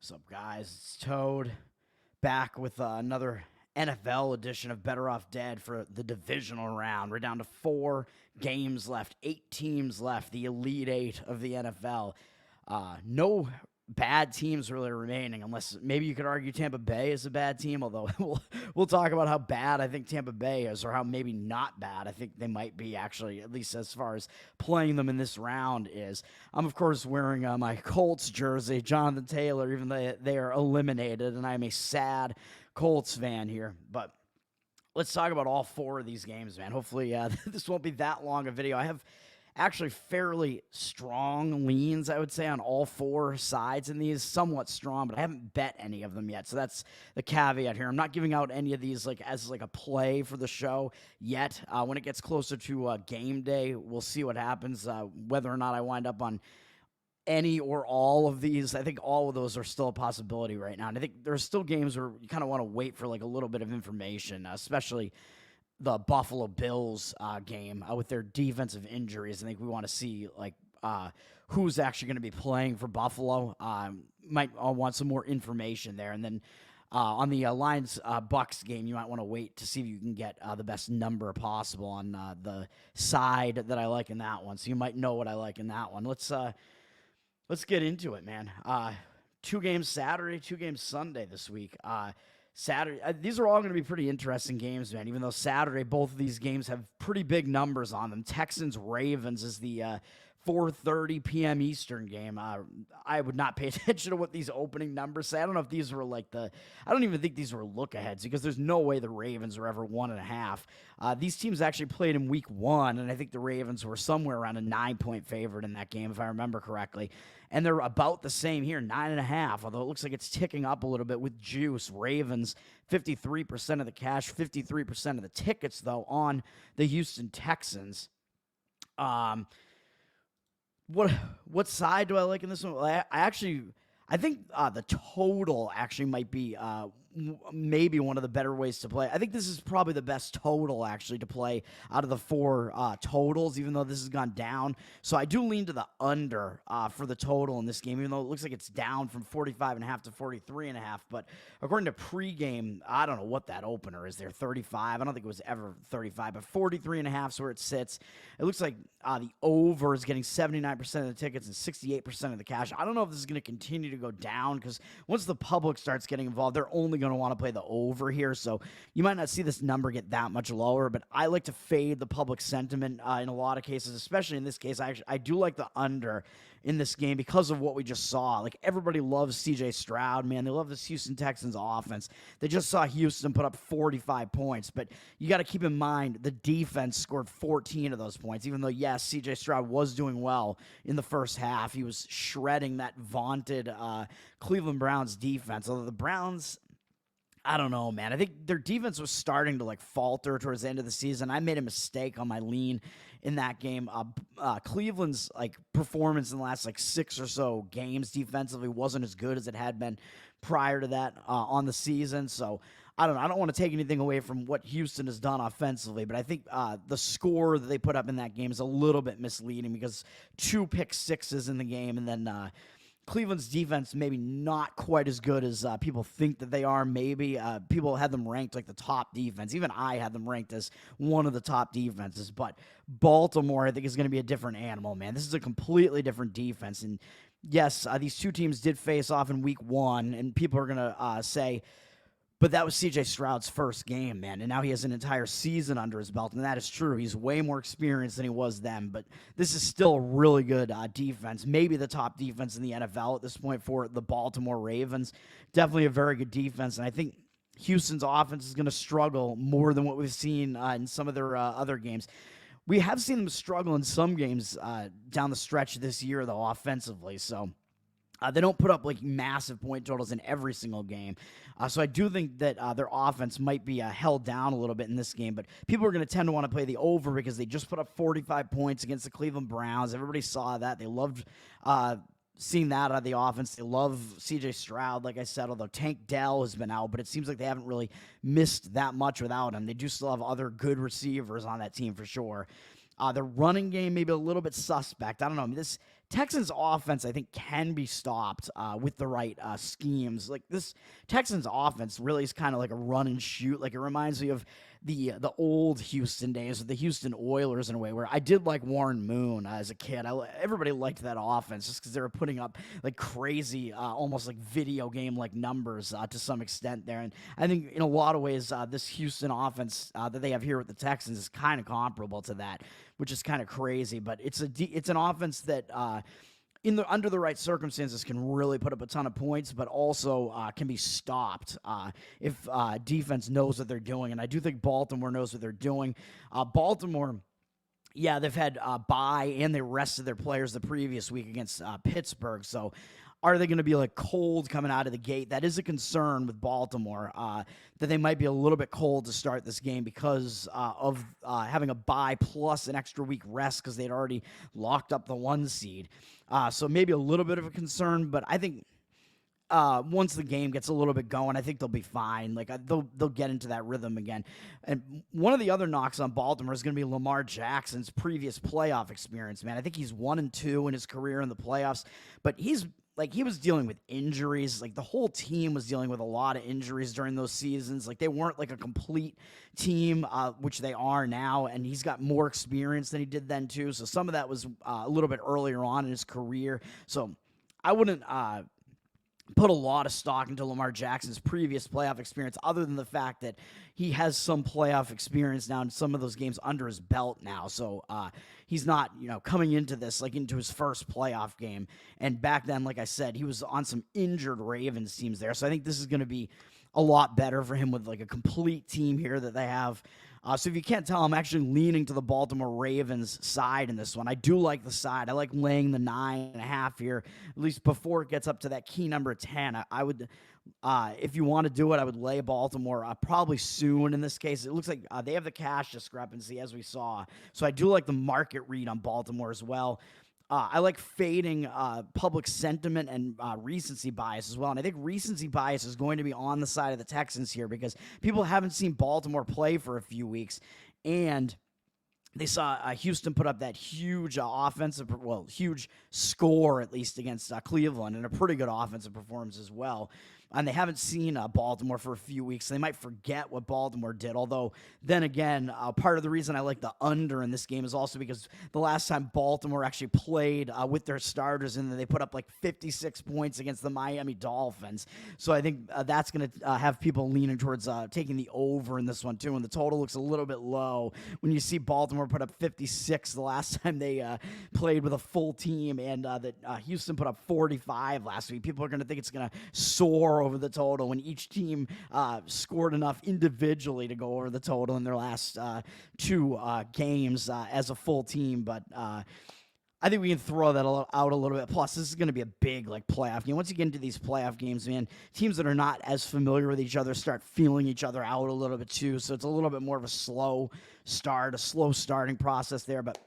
What's up, guys? It's Toad back with another NFL edition of Better Off Dead for the divisional round. We're down to 4 games left, 8 teams left, the Elite Eight of the NFL. No bad teams really remaining, unless maybe you could argue Tampa Bay is a bad team, although we'll talk about how bad I think Tampa Bay is, or how maybe not bad I think they might be, actually, at least as far as playing them in this round is. I'm, of course, wearing my Colts jersey, Jonathan Taylor, even though they are eliminated, and I'm a sad Colts fan here. But let's talk about all 4 of these games, man. Hopefully this won't be that long a video. I have actually fairly strong leans, I would say, on all 4 sides in these. Somewhat strong, but I haven't bet any of them yet. So that's the caveat here. I'm not giving out any of these as a play for the show yet. When it gets closer to game day, we'll see what happens, whether or not I wind up on any or all of these. I think all of those are still a possibility right now. And I think there's still games where you kind of want to wait for a little bit of information, especially the Buffalo Bills game with their defensive injuries. I think we want to see who's actually going to be playing for Buffalo. Might want some more information there. And then on the Lions Bucks game, you might want to wait to see if you can get the best number possible on the side that I like in that one. So you might know what I like in that one. Let's get into it, man. 2 games Saturday, 2 games Sunday this week. Saturday, these are all going to be pretty interesting games, man, even though Saturday, both of these games have pretty big numbers on them. Texans-Ravens is the 4:30 p.m. Eastern game. I would not pay attention to what these opening numbers say. I don't know if these were I don't even think these were look-aheads, because there's no way the Ravens were ever 1.5. These teams actually played in week 1, and I think the Ravens were somewhere around a 9-point favorite in that game, if I remember correctly. And they're about the same here, 9.5, although it looks like it's ticking up a little bit with juice. Ravens, 53% of the cash, 53% of the tickets, though, on the Houston Texans. What side do I like in this one? Well, I think the total actually might be maybe one of the better ways to play. I think this is probably the best total, actually, to play out of the 4 totals, even though this has gone down. So I do lean to the under for the total in this game, even though it looks like it's down from 45.5 to 43.5. But according to pregame, I don't know what that opener is there, 35. I don't think it was ever 35, but 43.5 is where it sits. It looks like the over is getting 79% of the tickets and 68% of the cash. I don't know if this is going to continue to go down, because once the public starts getting involved, they're only going to want to play the over here. So you might not see this number get that much lower, but I like to fade the public sentiment in a lot of cases, especially in this case. I do like the under in this game because of what we just saw. Everybody loves CJ Stroud, man. They love this Houston Texans offense. They just saw Houston put up 45 points, but you got to keep in mind the defense scored 14 of those points, even though, yes, CJ Stroud was doing well in the first half. He was shredding that vaunted Cleveland Browns defense, although the Browns, I don't know, man. I think their defense was starting to falter towards the end of the season. I made a mistake on my lean in that game. Cleveland's performance in the last 6 or so games defensively wasn't as good as it had been prior to that on the season. So I don't want to take anything away from what Houston has done offensively, but I think the score that they put up in that game is a little bit misleading, because 2 pick sixes in the game, and then Cleveland's defense maybe not quite as good as people think that they are. Maybe people had them ranked the top defense. Even I had them ranked as one of the top defenses. But Baltimore, I think, is going to be a different animal, man. This is a completely different defense. And yes, these 2 teams did face off in week 1, and people are going to say, but that was C.J. Stroud's first game, man, and now he has an entire season under his belt, and that is true. He's way more experienced than he was then, but this is still a really good defense, maybe the top defense in the NFL at this point for the Baltimore Ravens. Definitely a very good defense, and I think Houston's offense is going to struggle more than what we've seen in some of their other games. We have seen them struggle in some games down the stretch this year, though, offensively, so they don't put up massive point totals in every single game. So I do think that their offense might be held down a little bit in this game, but people are going to tend to want to play the over because they just put up 45 points against the Cleveland Browns. Everybody saw that. They loved seeing that out of the offense. They love C.J. Stroud, like I said, although Tank Dell has been out, but it seems like they haven't really missed that much without him. They do still have other good receivers on that team for sure. Their running game maybe a little bit suspect. I don't know. This Texans offense, I think, can be stopped with the right schemes. Like this Texans offense really is kind of like a run and shoot. Like it reminds me of the old Houston days with the Houston Oilers in a way, where I did like Warren Moon as a kid. Everybody liked that offense just because they were putting up like crazy, almost like video game like numbers to some extent there. And I think in a lot of ways, this Houston offense that they have here with the Texans is kind of comparable to that, which is kind of crazy. But it's an offense that under the right circumstances can really put up a ton of points, but also can be stopped if defense knows what they're doing. And I do think Baltimore knows what they're doing. Baltimore, yeah, they've had bye and they rested their players the previous week against Pittsburgh. So are they going to be like cold coming out of the gate? That is a concern with Baltimore, that they might be a little bit cold to start this game because of having a bye plus an extra week rest because they'd already locked up the 1 seed. So maybe a little bit of a concern, but I think once the game gets a little bit going, I think they'll be fine. Like they'll get into that rhythm again. And one of the other knocks on Baltimore is going to be Lamar Jackson's previous playoff experience. Man, I think he's 1-2 in his career in the playoffs, but he was dealing with injuries. Like the whole team was dealing with a lot of injuries during those seasons. Like they weren't like a complete team, which they are now. And he's got more experience than he did then too. So some of that was a little bit earlier on in his career. So I wouldn't put a lot of stock into Lamar Jackson's previous playoff experience, other than the fact that he has some playoff experience now in some of those games under his belt now. So he's not, coming into this like into his first playoff game. And back then, like I said, he was on some injured Ravens teams there. So I think this is going to be a lot better for him with like a complete team here that they have. So if you can't tell, I'm actually leaning to the Baltimore Ravens side in this one. I do like the side. I like laying the 9.5 here, at least before it gets up to that key number 10. I would, if you want to do it, I would lay Baltimore probably soon in this case. It looks like they have the cash discrepancy, as we saw. So I do like the market read on Baltimore as well. I like fading public sentiment and recency bias as well. And I think recency bias is going to be on the side of the Texans here because people haven't seen Baltimore play for a few weeks. And they saw Houston put up that huge huge score, at least against Cleveland, and a pretty good offensive performance as well. And they haven't seen Baltimore for a few weeks. So they might forget what Baltimore did. Although, then again, part of the reason I like the under in this game is also because the last time Baltimore actually played with their starters, and they put up like 56 points against the Miami Dolphins. So I think that's going to have people leaning towards taking the over in this one, too. And the total looks a little bit low when you see Baltimore put up 56 the last time they played with a full team, and that Houston put up 45 last week. People are going to think it's going to soar over the total when each team scored enough individually to go over the total in their last 2 games as a full team. But I think we can throw that out a little bit. Plus, this is going to be a big playoff game. Once you get into these playoff games, man, teams that are not as familiar with each other start feeling each other out a little bit too. So it's a little bit more of a slow starting process there. But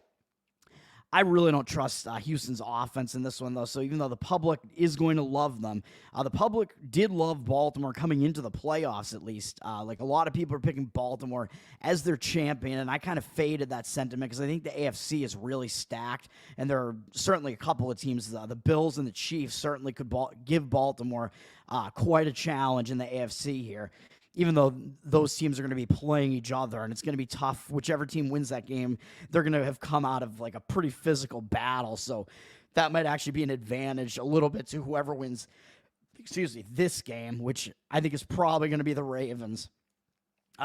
I really don't trust Houston's offense in this one, though. So even though the public is going to love them, the public did love Baltimore coming into the playoffs, at least. A lot of people are picking Baltimore as their champion, and I kind of faded that sentiment because I think the AFC is really stacked, and there are certainly a couple of teams, the Bills and the Chiefs, certainly could give Baltimore quite a challenge in the AFC here. Even though those teams are going to be playing each other, and it's going to be tough. Whichever team wins that game, they're going to have come out of a pretty physical battle. So that might actually be an advantage a little bit to whoever wins, this game, which I think is probably going to be the Ravens.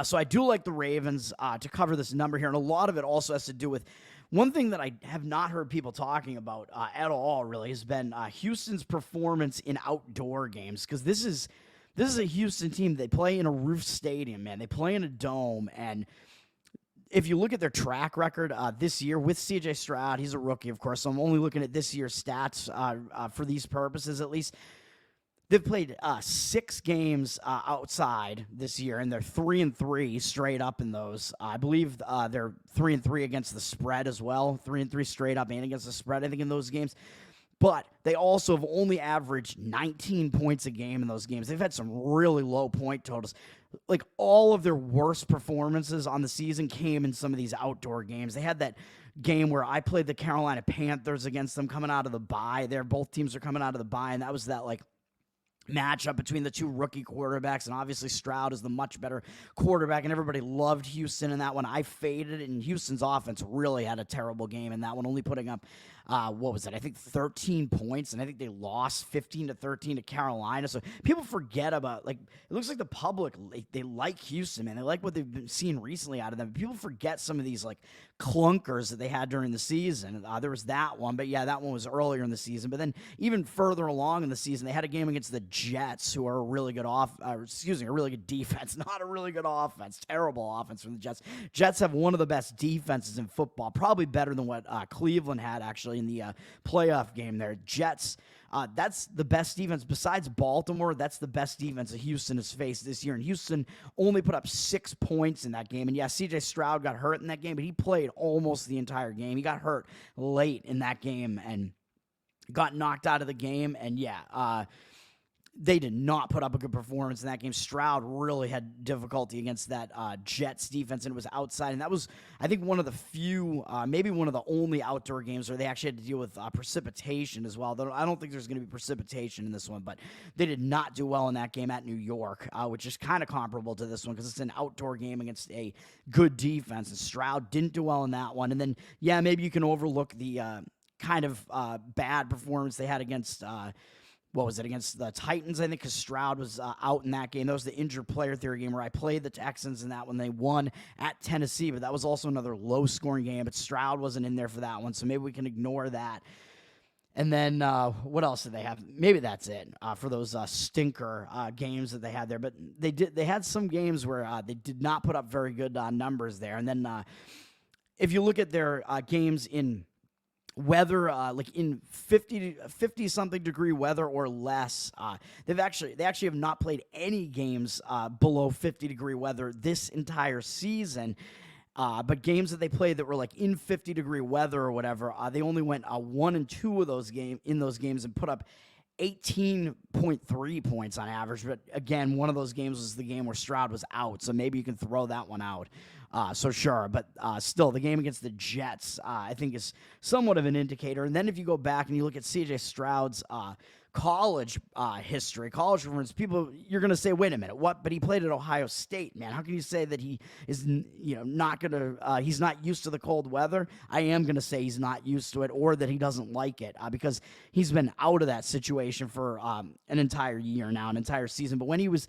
So I do like the Ravens to cover this number here, and a lot of it also has to do with one thing that I have not heard people talking about at all, really, has been Houston's performance in outdoor games, because this is a Houston team. They play in a roof stadium, man. They play in a dome, and if you look at their track record this year with C.J. Stroud, he's a rookie, of course, so I'm only looking at this year's stats for these purposes, at least. They've played 6 games outside this year, and they're 3-3 straight up in those. I believe they're 3-3 against the spread as well, 3-3 straight up and against the spread, I think, in those games. But they also have only averaged 19 points a game in those games. They've had some really low point totals. All of their worst performances on the season came in some of these outdoor games. They had that game where I played the Carolina Panthers against them coming out of the bye. Both teams are coming out of the bye, and that was that like matchup between the two rookie quarterbacks, and obviously Stroud is the much better quarterback, and everybody loved Houston in that one. I faded it, and Houston's offense really had a terrible game in that one, only putting up what was it? I think 13 points, and I think they lost 15-13 to Carolina. So people forget about, like, it looks like the public, they like Houston, man. They like what they've been seeing recently out of them. People forget some of these like clunkers that they had during the season. There was that one, but yeah, that one was earlier in the season. But then even further along in the season, they had a game against the Jets, who are a really good a really good defense, not a really good offense. Terrible offense from the Jets. Jets have one of the best defenses in football, probably better than what Cleveland had actually in the playoff game there. Jets, that's the best defense besides Baltimore. That's the best defense that Houston has faced this year, and Houston only put up 6 points in that game. And yeah, C.J. Stroud got hurt in that game, but he played almost the entire game. He got hurt late in that game and got knocked out of the game, and yeah, they did not put up a good performance in that game. Stroud really had difficulty against that Jets defense, and it was outside. And that was, I think, one of the few, maybe one of the only outdoor games where they actually had to deal with precipitation as well. Though I don't think there's going to be precipitation in this one, but they did not do well in that game at New York, which is kind of comparable to this one because it's an outdoor game against a good defense. And Stroud didn't do well in that one. And then, yeah, maybe you can overlook the kind of bad performance they had against what was it, against the Titans, I think, because Stroud was out in that game. That was the injured player theory game where I played the Texans in that one. They won at Tennessee, but that was also another low-scoring game, but Stroud wasn't in there for that one, so maybe we can ignore that. And then what else did they have? Maybe that's it for those stinker games that they had there. But they had some games where they did not put up very good numbers there. And then if you look at their games in weather, like in 50 something degree weather or less, they actually have not played any games below 50 degree weather this entire season. But games that they played that were like in 50 degree weather or whatever, they only went 1-2 of those games and put up 18.3 points on average. But again, one of those games was the game where Stroud was out, so maybe you can throw that one out. So sure, but still, the game against the Jets, I think, is somewhat of an indicator. And then if you go back and you look at C.J. Stroud's college history, college performance, you're going to say, wait a minute, what? But he played at Ohio State, man. How can you say that he is, not going to, he's not used to the cold weather? I am going to say he's not used to it, or that he doesn't like it, because he's been out of that situation for an entire year now, an entire season. But when he was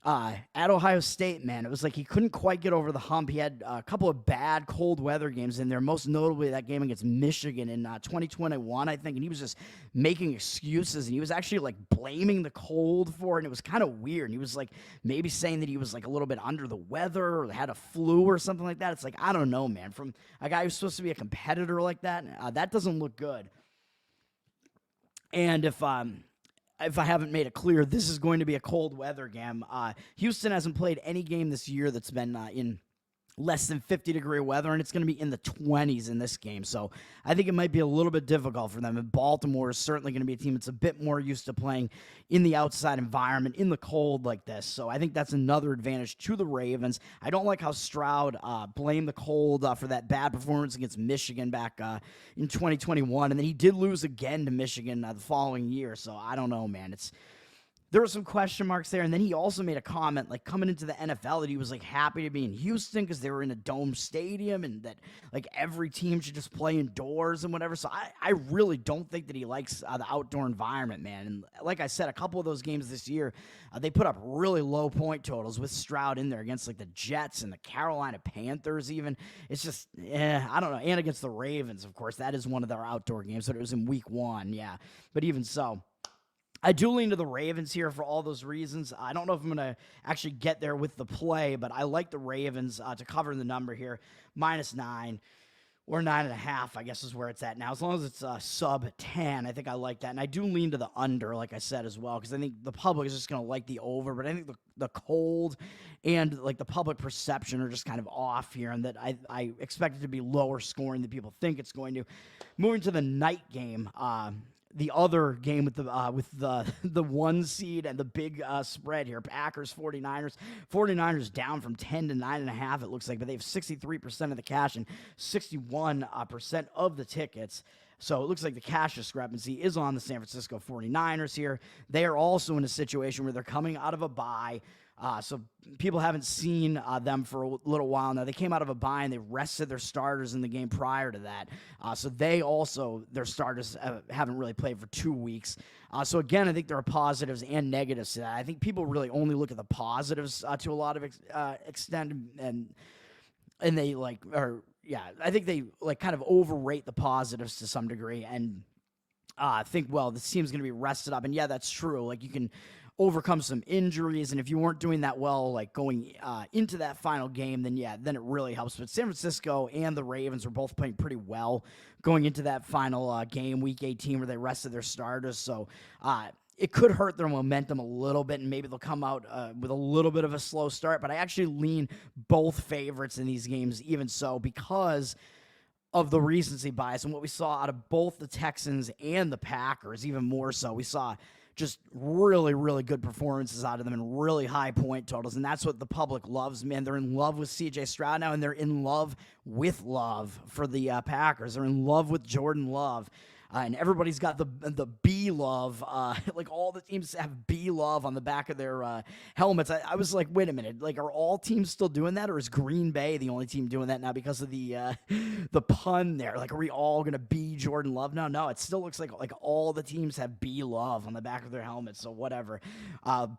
at Ohio State, man, it was like he couldn't quite get over the hump. He had a couple of bad cold weather games in there, most notably that game against Michigan in 2021, I think, and he was just making excuses, and he was actually like blaming the cold for it, and it was kind of weird. And he was like maybe saying that he was like a little bit under the weather or had a flu or something like that. It's like, I don't know, man, from a guy who's supposed to be a competitor like that, that doesn't look good. And if I haven't made it clear, this is going to be a cold weather game. Houston hasn't played any game this year that's been in less than 50 degree weather, and it's going to be in the 20s in this game. So I think it might be a little bit difficult for them. And Baltimore is certainly going to be a team that's a bit more used to playing in the outside environment, in the cold like this. So I think that's another advantage to the Ravens. I don't like how Stroud blamed the cold for that bad performance against Michigan back in 2021. And then he did lose again to Michigan the following year. So I don't know, man. There were some question marks there, and then he also made a comment, like, coming into the NFL, that he was, like, happy to be in Houston because they were in a dome stadium and that, like, every team should just play indoors and whatever. So I really don't think that he likes the outdoor environment, man. And like I said, a couple of those games this year, they put up really low point totals with Stroud in there against, like, the Jets and the Carolina Panthers even. It's just, I don't know. And against the Ravens, of course. That is one of their outdoor games, but it was in week 1, yeah. But even so, I do lean to the Ravens here for all those reasons. I don't know if I'm going to actually get there with the play, but I like the Ravens to cover the number here. -9 or 9.5, I guess, is where it's at now. As long as it's sub 10, I think I like that. And I do lean to the under, like I said, as well, because I think the public is just going to like the over. But I think the cold and, like, the public perception are just kind of off here, and that I expect it to be lower scoring than people think it's going to. Moving to the night game, the other game with the the 1 seed and the big spread here. Packers 49ers. 49ers down from 10 to 9.5. It looks like, but they have 63% of the cash and 61% of the tickets. So it looks like the cash discrepancy is on the San Francisco 49ers here. They are also in a situation where they're coming out of a bye. So people haven't seen them for a little while now. They came out of a bye and they rested their starters in the game prior to that. So they also, their starters haven't really played for 2 weeks. So again, I think there are positives and negatives to that. I think people really only look at the positives to a lot of extent, and they I think they like kind of overrate the positives to some degree and think, well, this team's going to be rested up. And yeah, that's true. Like, you can overcome some injuries, and if you weren't doing that well, like going into that final game, then it really helps. But San Francisco and the Ravens were both playing pretty well going into that final game, Week 18, where they rested their starters. So it could hurt their momentum a little bit, and maybe they'll come out with a little bit of a slow start. But I actually lean both favorites in these games, even so, because of the recency bias and what we saw out of both the Texans and the Packers. Even more so, we saw just really, really good performances out of them and really high point totals. And that's what the public loves, man. They're in love with C.J. Stroud now, and they're in love with Love for the Packers. They're in love with Jordan Love. And everybody's got the B Love. Like, all the teams have B Love on the back of their helmets. I was like, wait a minute. Like, are all teams still doing that, or is Green Bay the only team doing that now because of the pun there? Like, are we all going to be Jordan Love now? No, it still looks like all the teams have B Love on the back of their helmets, so whatever.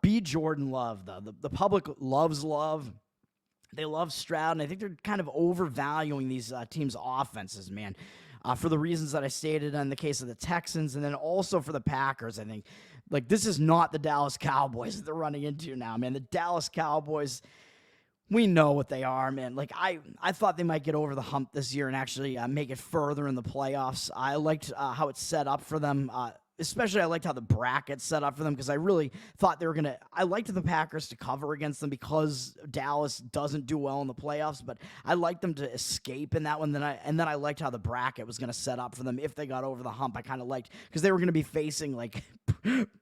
Be Jordan Love, though. The public loves Love. They love Stroud, and I think they're kind of overvaluing these teams' offenses, man. For the reasons that I stated in the case of the Texans, and then also for the Packers. I think, like, this is not the Dallas Cowboys that they're running into now, man. The Dallas Cowboys, we know what they are, man. Like, I thought they might get over the hump this year and actually make it further in the playoffs. I liked how it's set up for them. Especially, I liked how the bracket set up for them, because I really thought they were going to – I liked the Packers to cover against them because Dallas doesn't do well in the playoffs, but I liked them to escape in that one. And then I liked how the bracket was going to set up for them if they got over the hump. I kind of liked – because they were going to be facing, like,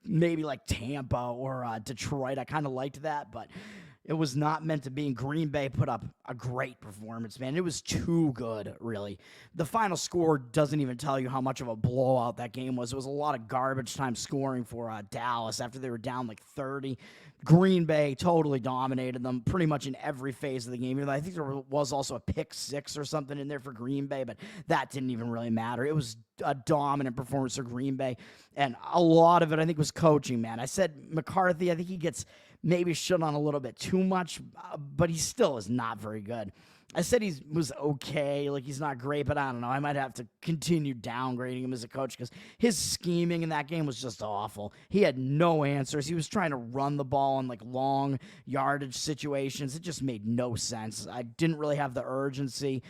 maybe like Tampa or Detroit. I kind of liked that, but – it was not meant to be, and Green Bay put up a great performance, man. It was too good, really. The final score doesn't even tell you how much of a blowout that game was. It was a lot of garbage time scoring for Dallas after they were down like 30. Green Bay totally dominated them pretty much in every phase of the game. I think there was also a pick six or something in there for Green Bay, but that didn't even really matter. It was a dominant performance for Green Bay, and a lot of it, I think, was coaching, man. I said McCarthy, I think he gets maybe shit on a little bit too much, but he still is not very good. I said he was okay, like he's not great, but I don't know. I might have to continue downgrading him as a coach because his scheming in that game was just awful. He had no answers. He was trying to run the ball in like long yardage situations. It just made no sense. I didn't really have the urgency.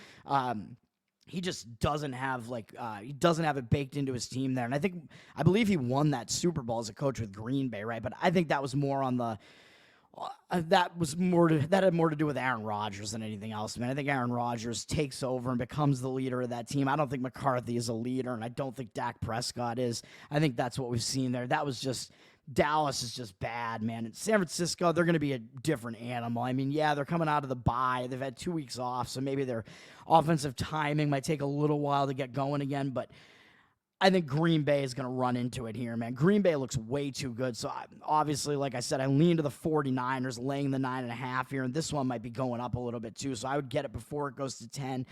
He just doesn't have he doesn't have it baked into his team there. And I believe he won that Super Bowl as a coach with Green Bay, right? But I think that was more on the that had more to do with Aaron Rodgers than anything else, man. I think Aaron Rodgers takes over and becomes the leader of that team. I don't think McCarthy is a leader, and I don't think Dak Prescott is. I think that's what we've seen there. That was just Dallas is just bad, man. And San Francisco, they're going to be a different animal. I mean, yeah, they're coming out of the bye. They've had 2 weeks off, so maybe their offensive timing might take a little while to get going again, but I think Green Bay is going to run into it here, man. Green Bay looks way too good. So, obviously, like I said, I lean to the 49ers, laying the 9.5 here, and this one might be going up a little bit too, so I would get it before it goes to 10.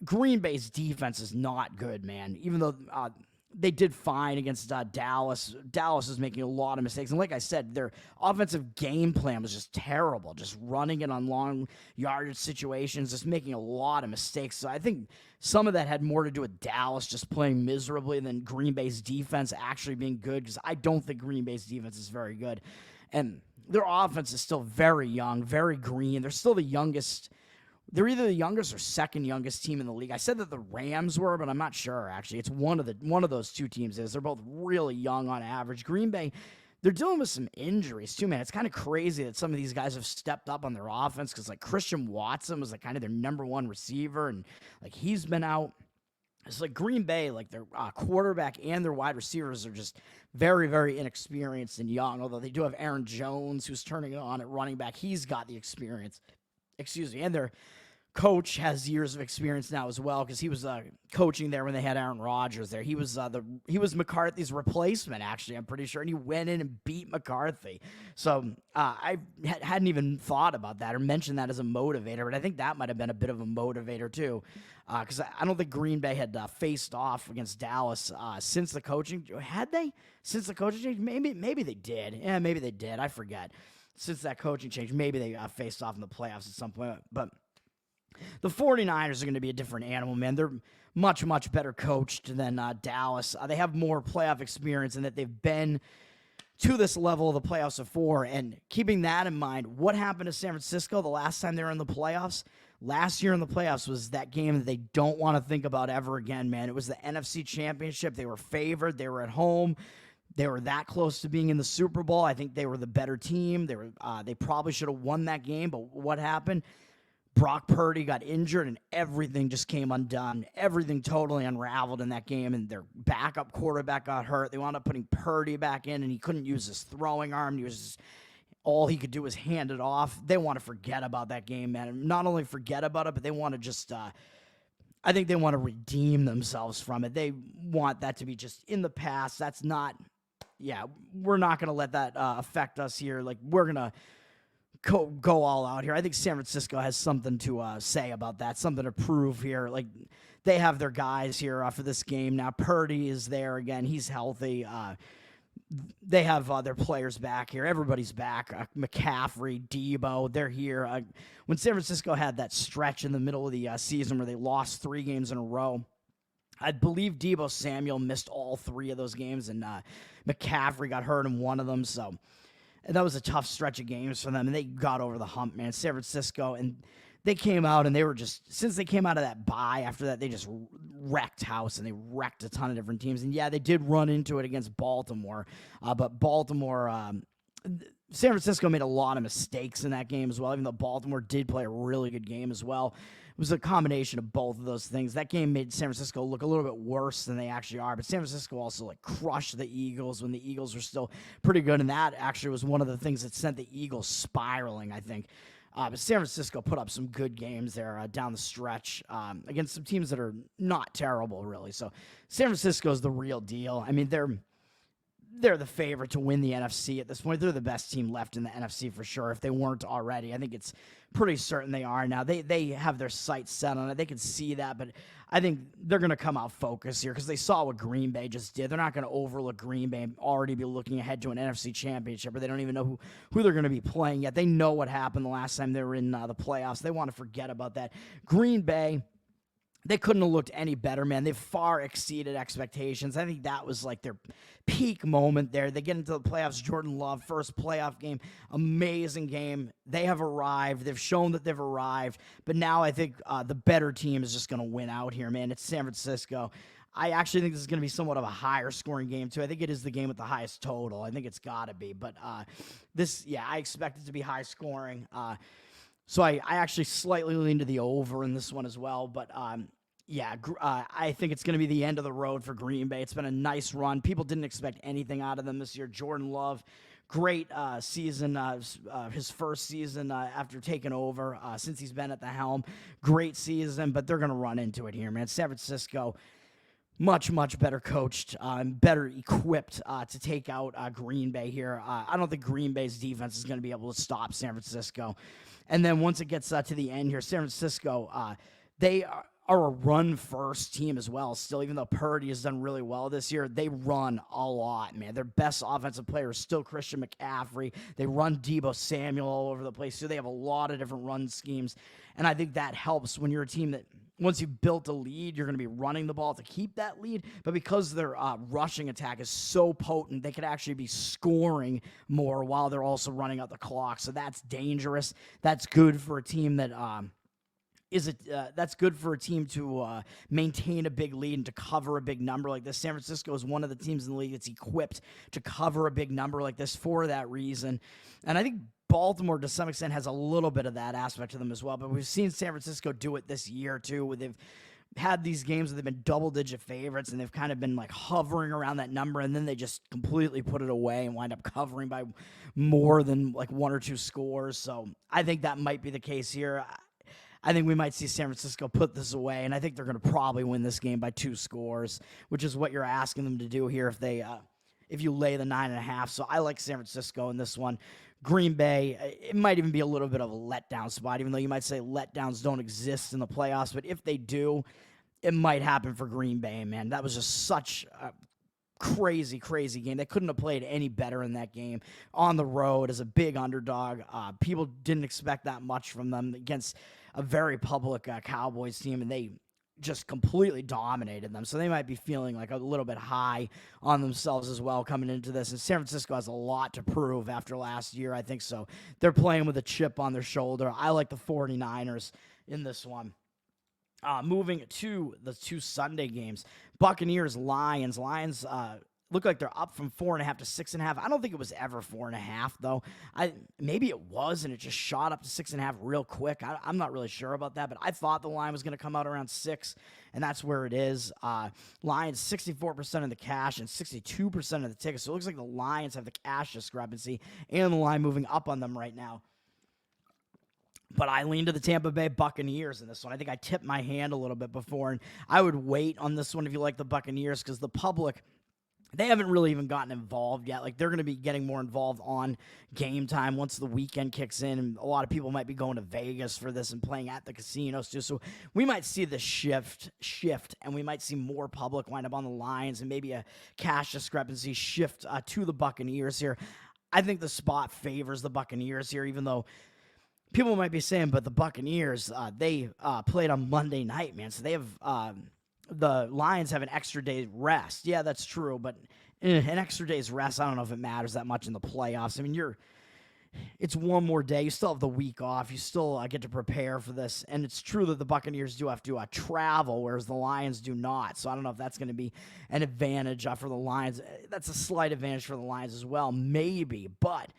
Green Bay's defense is not good, man, even though they did fine against Dallas. Dallas is making a lot of mistakes. And like I said, their offensive game plan was just terrible, just running it on long yardage situations, just making a lot of mistakes. So I think some of that had more to do with Dallas just playing miserably than Green Bay's defense actually being good, because I don't think Green Bay's defense is very good. And their offense is still very young, very green. They're still the youngest. They're either the youngest or second youngest team in the league. I said that the Rams were, but I'm not sure, actually. It's one of those two teams is. They're both really young on average. Green Bay, they're dealing with some injuries too, man. It's kind of crazy that some of these guys have stepped up on their offense, because like Christian Watson was like kind of their number one receiver, and like he's been out. It's like Green Bay, like their quarterback and their wide receivers are just very, very inexperienced and young. Although they do have Aaron Jones, who's turning it on at running back. He's got the experience. Excuse me. And their coach has years of experience now as well because he was coaching there when they had Aaron Rodgers there. He was McCarthy's replacement, actually, I'm pretty sure, and he went in and beat McCarthy. So I hadn't even thought about that or mentioned that as a motivator, but I think that might have been a bit of a motivator too, because I don't think Green Bay had faced off against Dallas since the coaching. Had they? Since the coaching change? Maybe they did. Yeah, maybe they did. I forget. Since that coaching change, maybe they faced off in the playoffs at some point, but the 49ers are going to be a different animal, man. They're much, much better coached than Dallas. They have more playoff experience in that they've been to this level of the playoffs before. And keeping that in mind, what happened to San Francisco the last time they were in the playoffs? Last year in the playoffs was that game that they don't want to think about ever again, man. It was the NFC Championship. They were favored. They were at home. They were that close to being in the Super Bowl. I think they were the better team. They probably should have won that game, but what happened? Brock Purdy got injured, and everything just came undone. Everything totally unraveled in that game, and their backup quarterback got hurt. They wound up putting Purdy back in, and he couldn't use his throwing arm. All he could do was hand it off. They want to forget about that game, man. Not only forget about it, but they want to just I think they want to redeem themselves from it. They want that to be just in the past. That's not, we're not going to let that affect us here. Like, we're going to go all out here. I think San Francisco has something to say about that, something to prove here. Like, they have their guys here for this game now. Purdy is there again. He's healthy. They have their players back here. Everybody's back. McCaffrey, Debo, they're here. When San Francisco had that stretch in the middle of the season where they lost 3 games in a row, I believe Debo Samuel missed all 3 of those games, and McCaffrey got hurt in one of them, so that was a tough stretch of games for them, and they got over the hump, man. San Francisco, and they came out, and they were just, since they came out of that bye, after that, they just wrecked house, and they wrecked a ton of different teams. And yeah, they did run into it against Baltimore, but San Francisco made a lot of mistakes in that game as well, even though Baltimore did play a really good game as well. It was a combination of both of those things. That game made San Francisco look a little bit worse than they actually are, but San Francisco also crushed the Eagles when the Eagles were still pretty good, and that actually was one of the things that sent the Eagles spiraling, I think. But San Francisco put up some good games there down the stretch against some teams that are not terrible, really. So San Francisco is the real deal. I mean, they're the favorite to win the NFC at this point. They're the best team left in the NFC for sure, if they weren't already. I think it's pretty certain they are now. They have their sights set on it. They can see that, but I think they're going to come out focused here because they saw what Green Bay just did. They're not going to overlook Green Bay and already be looking ahead to an NFC championship, or they don't even know who they're going to be playing yet. They know what happened the last time they were in the playoffs. They want to forget about that. Green Bay, they couldn't have looked any better, man. They far exceeded expectations. I think that was like their peak moment there. They get into the playoffs. Jordan Love, first playoff game, amazing game. They have arrived. They've shown that they've arrived. But now I think the better team is just going to win out here, man. It's San Francisco. I actually think this is going to be somewhat of a higher scoring game, too. I think it is the game with the highest total. I think it's got to be. But I expect it to be high scoring. So I actually slightly lean to the over in this one as well. But I think it's going to be the end of the road for Green Bay. It's been a nice run. People didn't expect anything out of them this year. Jordan Love, great season, his first season after taking over since he's been at the helm. Great season, but they're going to run into it here, man. San Francisco, much, much better coached and better equipped to take out Green Bay here. I don't think Green Bay's defense is going to be able to stop San Francisco. And then once it gets to the end here, San Francisco, they are a run-first team as well. Still, even though Purdy has done really well this year, they run a lot, man. Their best offensive player is still Christian McCaffrey. They run Debo Samuel all over the place, so they have a lot of different run schemes. And I think that helps when you're a team that, once you've built a lead, you're going to be running the ball to keep that lead. But because their rushing attack is so potent, they could actually be scoring more while they're also running out the clock. So that's dangerous. That's good for a team that that's good for a team to maintain a big lead and to cover a big number like this. San Francisco is one of the teams in the league that's equipped to cover a big number like this for that reason. And I think Baltimore, to some extent, has a little bit of that aspect to them as well. But we've seen San Francisco do it this year, too. had these games where they've been double-digit favorites, and they've kind of been like hovering around that number, and then they just completely put it away and wind up covering by more than like one or two scores. So I think that might be the case here. I think we might see San Francisco put this away, and I think they're going to probably win this game by 2 scores, which is what you're asking them to do here if you lay the 9.5. So I like San Francisco in this one. Green Bay, it might even be a little bit of a letdown spot, even though you might say letdowns don't exist in the playoffs. But if they do, it might happen for Green Bay, man. That was just such a crazy, crazy game. They couldn't have played any better in that game. On the road as a big underdog. People didn't expect that much from them against a very public Cowboys team, and they just completely dominated them. So they might be feeling like a little bit high on themselves as well coming into this. And San Francisco has a lot to prove after last year, I think. So they're playing with a chip on their shoulder. I like the 49ers in this one. Moving to the 2 Sunday games, Buccaneers, Lions. Lions look like they're up from 4.5 to 6.5. I don't think it was ever 4.5 though. Maybe it was, and it just shot up to 6.5 real quick. I'm not really sure about that, but I thought the line was going to come out around 6, and that's where it is. Lions 64% of the cash and 62% of the tickets. So it looks like the Lions have the cash discrepancy and the line moving up on them right now. But I lean to the Tampa Bay Buccaneers in this one. I think I tipped my hand a little bit before, and I would wait on this one if you like the Buccaneers, because the public, they haven't really even gotten involved yet. Like, they're going to be getting more involved on game time once the weekend kicks in, and a lot of people might be going to Vegas for this and playing at the casinos too. So we might see the shift, and we might see more public wind up on the Lions, and maybe a cash discrepancy shift to the Buccaneers here. I think the spot favors the Buccaneers here, even though people might be saying, but the Buccaneers, they played on Monday night, man. So they have the Lions have an extra day's rest. Yeah, that's true, but an extra day's rest, I don't know if it matters that much in the playoffs. I mean, it's one more day. You still have the week off. You still get to prepare for this. And it's true that the Buccaneers do have to travel, whereas the Lions do not. So I don't know if that's going to be an advantage for the Lions. That's a slight advantage for the Lions as well, maybe, but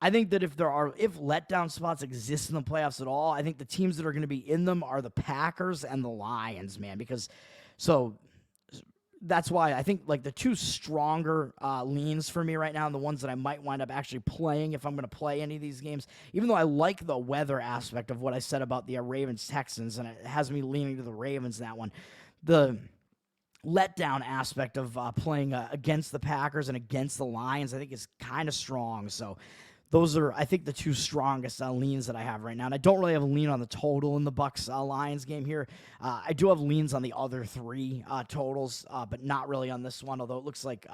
I think that if letdown spots exist in the playoffs at all, I think the teams that are going to be in them are the Packers and the Lions, man. So that's why I think like the 2 stronger leans for me right now, and the ones that I might wind up actually playing if I'm going to play any of these games, even though I like the weather aspect of what I said about the Ravens-Texans, and it has me leaning to the Ravens in that one. The letdown aspect of playing against the Packers and against the Lions, I think is kind of strong. So those are, I think, the 2 strongest leans that I have right now. And I don't really have a lean on the total in the Bucs-Lions game here. I do have leans on the other 3 totals, but not really on this one, although it looks like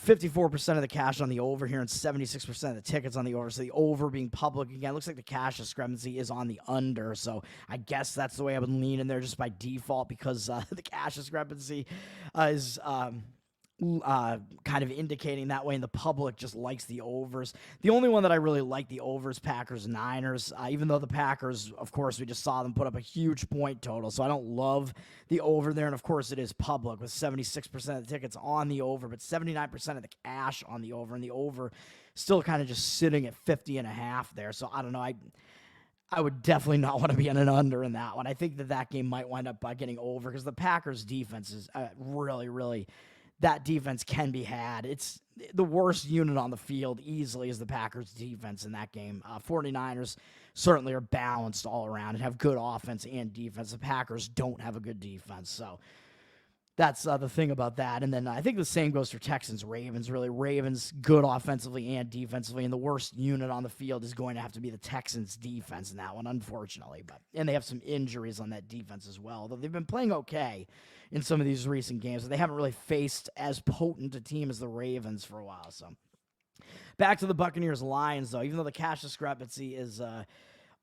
54% of the cash on the over here and 76% of the tickets on the over. So the over being public again, looks like the cash discrepancy is on the under. So I guess that's the way I would lean in there just by default, because the cash discrepancy is kind of indicating that way, and the public just likes the overs. The only one that I really like the overs, Packers-Niners, even though the Packers, of course, we just saw them put up a huge point total, so I don't love the over there, and of course it is public with 76% of the tickets on the over, but 79% of the cash on the over, and the over still kind of just sitting at 50.5 there, so I don't know, I would definitely not want to be on an under in that one. I think that game might wind up getting over, because the Packers defense is really, really, that defense can be had. It's the worst unit on the field easily is the Packers defense in that game. 49ers certainly are balanced all around and have good offense and defense. The Packers don't have a good defense. So that's the thing about that. And then I think the same goes for Texans-Ravens. Really, Ravens good offensively and defensively, and the worst unit on the field is going to have to be the Texans defense in that one, unfortunately. And they have some injuries on that defense as well, though they've been playing okay in some of these recent games, but they haven't really faced as potent a team as the Ravens for a while. So back to the Buccaneers-Lions, though, even though the cash discrepancy is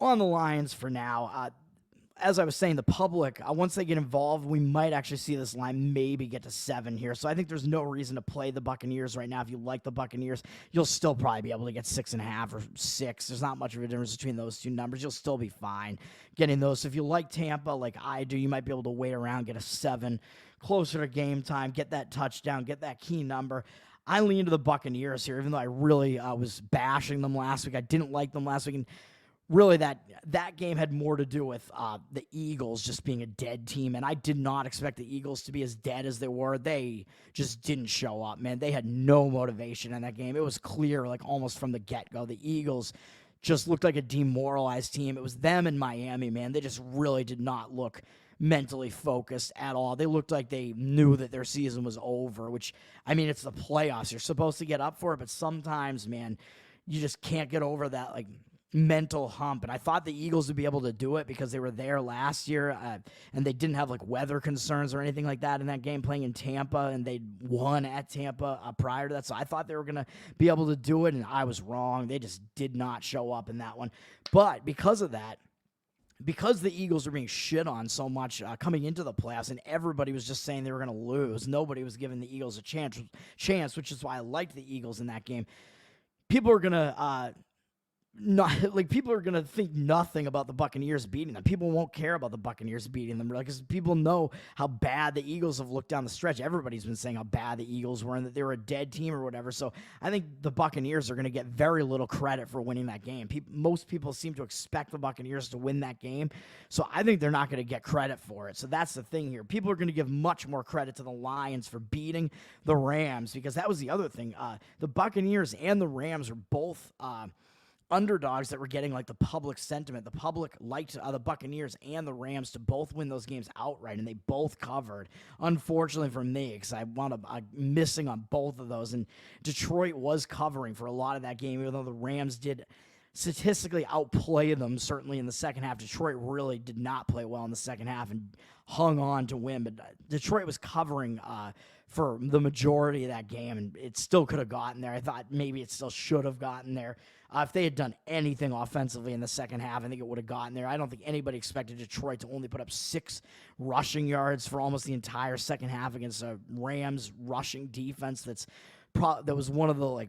on the Lions for now. As I was saying, the public, once they get involved, we might actually see this line maybe get to 7 here. So I think there's no reason to play the Buccaneers right now. If you like the Buccaneers, you'll still probably be able to get 6.5 or 6. There's not much of a difference between those 2 numbers. You'll still be fine getting those. So if you like Tampa like I do, you might be able to wait around, get a 7 closer to game time, get that touchdown, get that key number. I lean to the Buccaneers here, even though I really was bashing them last week. I didn't like them last week. And really that game had more to do with the Eagles just being a dead team, and I did not expect the Eagles to be as dead as they were. They just didn't show up, man. They had no motivation in that game. It was clear, like almost from the get-go, the Eagles just looked like a demoralized team. It was them in Miami, man. They just really did not look mentally focused at all. They looked like they knew that their season was over, which, I mean, it's the playoffs. You're supposed to get up for it, but sometimes, man, you just can't get over that, like, mental hump. And I thought the Eagles would be able to do it because they were there last year, and they didn't have like weather concerns or anything like that in that game, playing in Tampa, and they won at Tampa prior to that. So I thought they were going to be able to do it, and I was wrong. They just did not show up in that one. But because of that, because the Eagles were being shit on so much coming into the playoffs, and everybody was just saying they were going to lose, nobody was giving the Eagles a chance, which is why I liked the Eagles in that game. People are going to people are gonna think nothing about the Buccaneers beating them. People won't care about the Buccaneers beating them, because people know how bad the Eagles have looked down the stretch. Everybody's been saying how bad the Eagles were and that they were a dead team or whatever. So I think the Buccaneers are gonna get very little credit for winning that game. Most people seem to expect the Buccaneers to win that game, so I think they're not gonna get credit for it. So that's the thing here. People are gonna give much more credit to the Lions for beating the Rams, because that was the other thing. The Buccaneers and the Rams are both underdogs that were getting like the public sentiment. The public liked the Buccaneers and the Rams to both win those games outright, and they both covered. Unfortunately for me, because I wound up missing on both of those, and Detroit was covering for a lot of that game, even though the Rams did statistically outplay them, certainly in the second half. Detroit really did not play well in the second half and hung on to win, but Detroit was covering for the majority of that game, and it still could have gotten there. I thought maybe it still should have gotten there. If they had done anything offensively in the second half, I think it would have gotten there. I don't think anybody expected Detroit to only put up 6 rushing yards for almost the entire second half against a Rams rushing defense that was one of the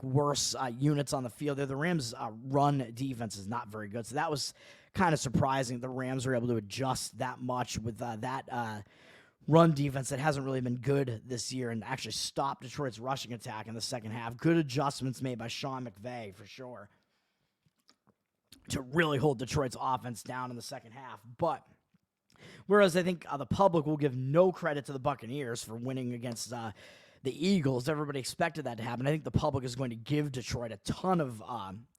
worse units on the field. The Rams' run defense is not very good, so that was kind of surprising. The Rams were able to adjust that much with that run defense that hasn't really been good this year, and actually stopped Detroit's rushing attack in the second half. Good adjustments made by Sean McVay, for sure, to really hold Detroit's offense down in the second half. But whereas I think the public will give no credit to the Buccaneers for winning against the Eagles, everybody expected that to happen. I think the public is going to give Detroit a ton of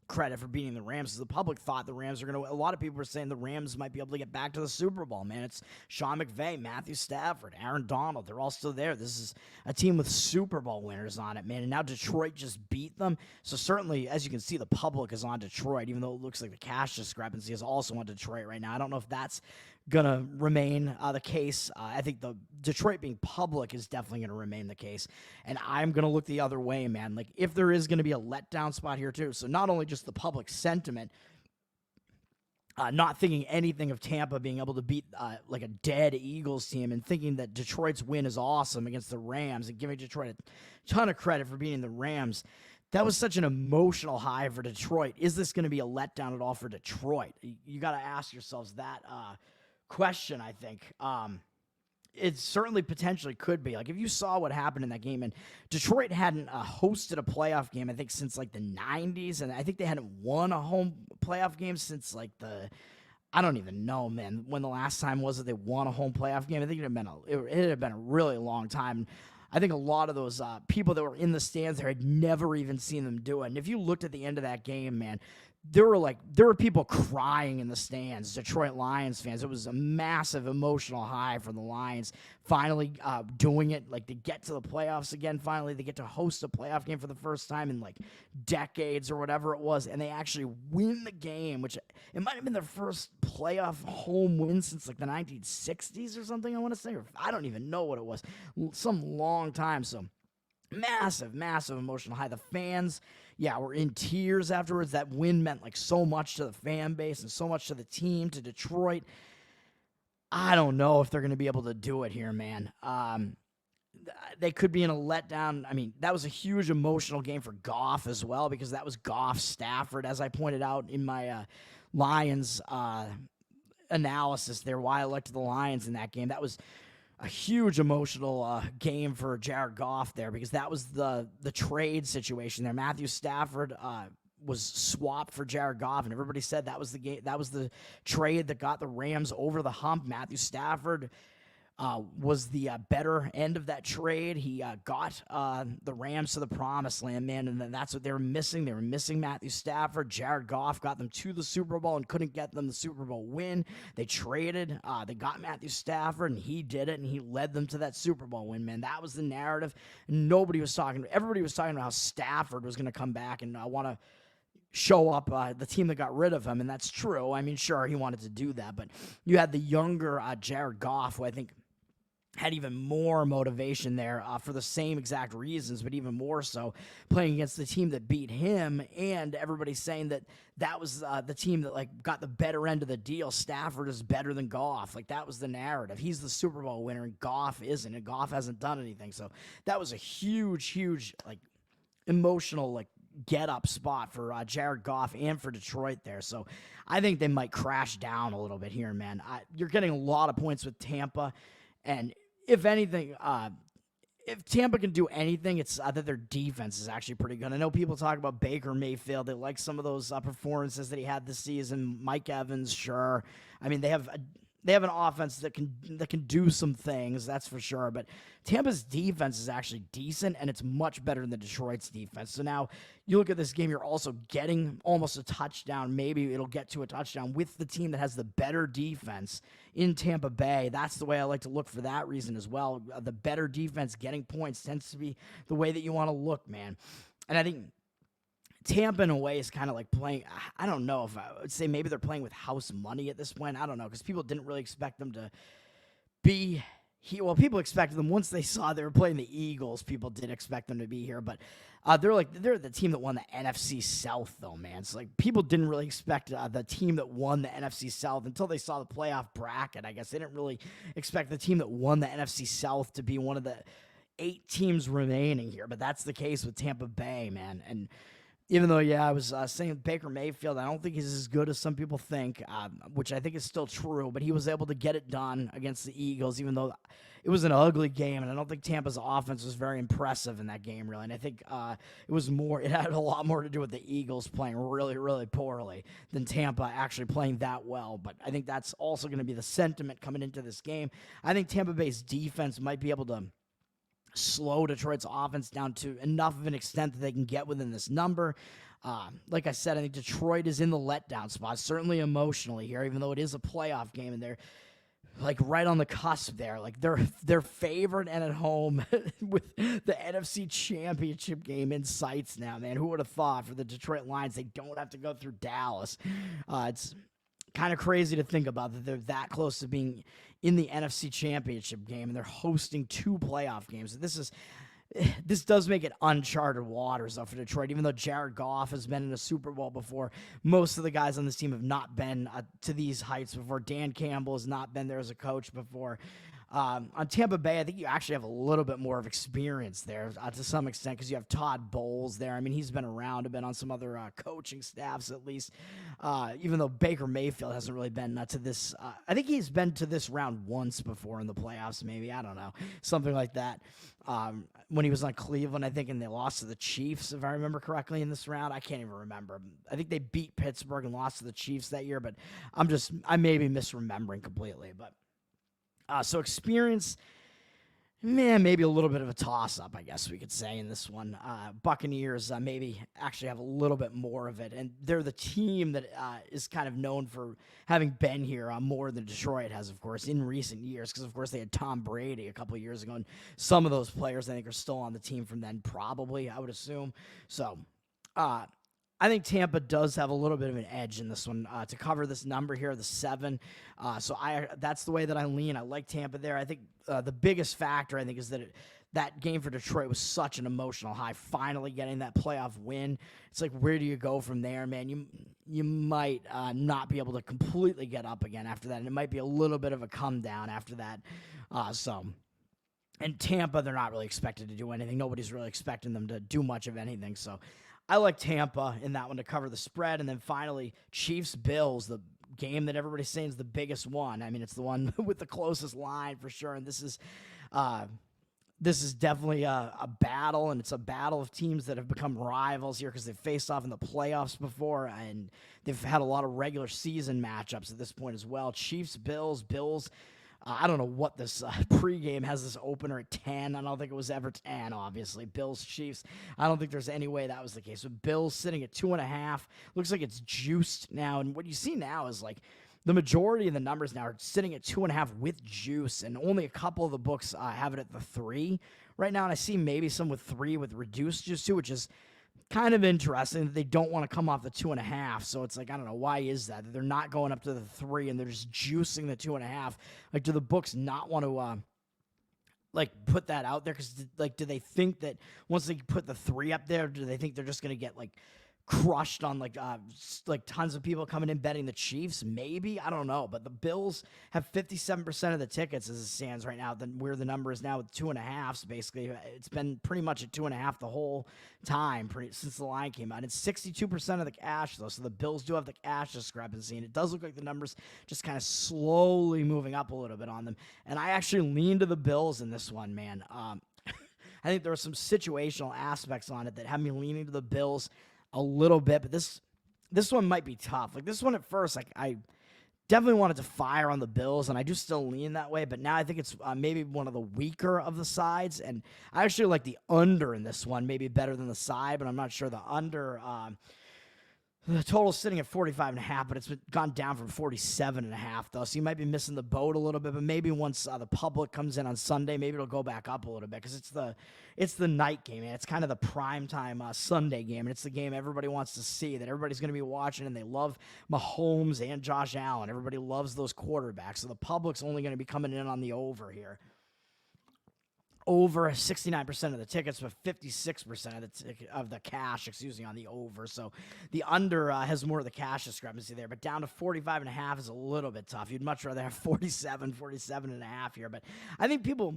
credit for beating the Rams, because the public thought the Rams were going to. A lot of people were saying the Rams might be able to get back to the Super Bowl, man. It's Sean McVay, Matthew Stafford, Aaron Donald. They're all still there. This is a team with Super Bowl winners on it, man. And now Detroit just beat them. So certainly, as you can see, the public is on Detroit, even though it looks like the cash discrepancy is also on Detroit right now. I don't know if that's going to remain the case. I think the Detroit being public is definitely going to remain the case. And I'm going to look the other way, man. Like, if there is going to be a letdown spot here, too. So not only just the public sentiment, not thinking anything of Tampa being able to beat like a dead Eagles team, and thinking that Detroit's win is awesome against the Rams, and giving Detroit a ton of credit for beating the Rams. That was such an emotional high for Detroit. Is this going to be a letdown at all for Detroit? You got to ask yourselves that question, I think. It certainly potentially could be. Like, if you saw what happened in that game, and Detroit hadn't hosted a playoff game, I think, since like the 90s, and I think they hadn't won a home playoff game since like I don't even know, man, when the last time was that they won a home playoff game. I think it had been a really long time. I think a lot of those people that were in the stands there had never even seen them do it. And if you looked at the end of that game, man, there were people crying in the stands, Detroit Lions fans. It was a massive emotional high for the Lions finally doing it. Like, they get to the playoffs again. Finally, they get to host a playoff game for the first time in like decades or whatever it was, and they actually win the game, which it might have been their first playoff home win since like the 1960s or something, I want to say. Or I don't even know what it was. Some long time. So massive, massive emotional high. The fans, were in tears afterwards. That win meant like so much to the fan base and so much to the team, to Detroit. I don't know if they're going to be able to do it here, man. They could be in a letdown. I mean, that was a huge emotional game for Goff as well, because that was Goff Stafford, as I pointed out in my Lions analysis there, why I elected the Lions in that game. That was a huge emotional game for Jared Goff there, because that was the trade situation there. Matthew Stafford was swapped for Jared Goff, and everybody said that was the game, that was the trade that got the Rams over the hump. Matthew Stafford was the better end of that trade. He got the Rams to the promised land, man, and then that's what they were missing. They were missing Matthew Stafford. Jared Goff got them to the Super Bowl and couldn't get them the Super Bowl win. They traded. They got Matthew Stafford, and he did it, and he led them to that Super Bowl win, man. That was the narrative. Everybody was talking about how Stafford was going to come back and want to show up the team that got rid of him, and that's true. I mean, sure, he wanted to do that, but you had the younger Jared Goff, who I think had even more motivation there for the same exact reasons, but even more so playing against the team that beat him, and everybody's saying that that was the team that like got the better end of the deal. Stafford is better than Goff. Like, that was the narrative. He's the Super Bowl winner, and Goff isn't, and Goff hasn't done anything. So that was a huge, like, emotional, like, get-up spot for Jared Goff and for Detroit there. So I think they might crash down a little bit here, man. You're getting a lot of points with Tampa, and if anything, if Tampa can do anything, it's that their defense is actually pretty good. I know people talk about Baker Mayfield. They like some of those performances that he had this season. Mike Evans, sure. I mean, they have an offense that can do some things, that's for sure. But Tampa's defense is actually decent, and it's much better than Detroit's defense. So now you look at this game, you're also getting almost a touchdown. Maybe it'll get to a touchdown with the team that has the better defense in Tampa Bay. That's the way I like to look for that reason as well. The better defense getting points tends to be the way that you want to look, man. And I think Tampa, in a way, is kind of like playing, I don't know if I would say maybe they're playing with house money at this point. I don't know, because people didn't really expect them to be here. Well, people expected them once they saw they were playing the Eagles. People did expect them to be here, but they're the team that won the NFC South, though, man. So, like, people didn't really expect the team that won the NFC South until they saw the playoff bracket. I guess they didn't really expect the team that won the NFC South to be one of the 8 teams remaining here, but that's the case with Tampa Bay, man. And even though, I was saying Baker Mayfield, I don't think he's as good as some people think, which I think is still true, but he was able to get it done against the Eagles, even though it was an ugly game, and I don't think Tampa's offense was very impressive in that game, really. And I think it had a lot more to do with the Eagles playing really, really poorly than Tampa actually playing that well. But I think that's also going to be the sentiment coming into this game. I think Tampa Bay's defense might be able to slow Detroit's offense down to enough of an extent that they can get within this number. Like I said, I think Detroit is in the letdown spot, certainly emotionally here, even though it is a playoff game, and they're like right on the cusp there. Like they're favored and at home with the NFC Championship game in sights now, man. Who would have thought for the Detroit Lions they don't have to go through Dallas? It's kind of crazy to think about that they're that close to being in the NFC Championship game, and they're hosting 2 playoff games. This does make it uncharted waters, though, for Detroit. Even though Jared Goff has been in a Super Bowl before, most of the guys on this team have not been to these heights before. Dan Campbell has not been there as a coach before. On Tampa Bay, I think you actually have a little bit more of experience there to some extent, because you have Todd Bowles there. I mean, he's been around, been on some other coaching staffs at least, even though Baker Mayfield hasn't really been to this. I think he's been to this round once before in the playoffs, maybe. I don't know. Something like that. When he was on Cleveland, I think, and they lost to the Chiefs, if I remember correctly, in this round. I can't even remember. I think they beat Pittsburgh and lost to the Chiefs that year, but I may be misremembering completely, but so experience, man, maybe a little bit of a toss-up, I guess we could say, in this one. Buccaneers maybe actually have a little bit more of it, and they're the team that is kind of known for having been here more than Detroit has, of course, in recent years, because, of course, they had Tom Brady a couple of years ago, and some of those players, I think, are still on the team from then, probably, I would assume. So, I think Tampa does have a little bit of an edge in this one to cover this number here, the 7. So that's the way that I lean. I like Tampa there. I think the biggest factor, I think, is that that game for Detroit was such an emotional high. Finally getting that playoff win. It's like, where do you go from there, man? You might not be able to completely get up again after that, and it might be a little bit of a come down after that. And Tampa, they're not really expected to do anything. Nobody's really expecting them to do much of anything. So I like Tampa in that one to cover the spread. And then finally, Chiefs-Bills, the game that everybody's saying is the biggest one. I mean, it's the one with the closest line for sure. And this is this is definitely a battle, and it's a battle of teams that have become rivals here because they've faced off in the playoffs before, and they've had a lot of regular season matchups at this point as well. Chiefs, Bills, I don't know what this pregame has this opener at 10. I don't think it was ever 10, obviously. Bills, Chiefs. I don't think there's any way that was the case. So Bills sitting at 2.5. Looks like it's juiced now. And what you see now is like the majority of the numbers now are sitting at 2.5 with juice. And only a couple of the books have it at the 3 right now. And I see maybe some with 3 with reduced juice too, which is kind of interesting that they don't want to come off the 2.5. So it's like, I don't know, why is that? They're not going up to the 3 and they're just juicing the 2.5. Like, do the books not want to like put that out there? Because like, do they think that once they put the 3 up there, do they think they're just going to get like crushed on like tons of people coming in betting the Chiefs? Maybe, I don't know, but the Bills have 57% of the tickets as it stands right now. Then where the number is now with 2.5. So basically, it's been pretty much at 2.5 the whole time since the line came out. It's 62% of the cash though, so the Bills do have the cash discrepancy, and it does look like the numbers just kind of slowly moving up a little bit on them. And I actually lean to the Bills in this one, man. I think there are some situational aspects on it that have me leaning to the Bills a little bit, but this one might be tough. Like this one at first, like I definitely wanted to fire on the Bills, and I do still lean that way, but now I think it's maybe one of the weaker of the sides, and I actually like the under in this one, maybe better than the side, but I'm not sure the under. The total's sitting at 45.5, but it's gone down from 47.5, though. So you might be missing the boat a little bit. But maybe once the public comes in on Sunday, maybe it'll go back up a little bit because it's the night game. And it's kind of the primetime Sunday game, and it's the game everybody wants to see, that everybody's going to be watching, and they love Mahomes and Josh Allen. Everybody loves those quarterbacks. So the public's only going to be coming in on the over here. Over 69% of the tickets, but 56% of the cash, on the over. So the under has more of the cash discrepancy there, but down to 45.5 is a little bit tough. You'd much rather have 47.5 here. But I think people,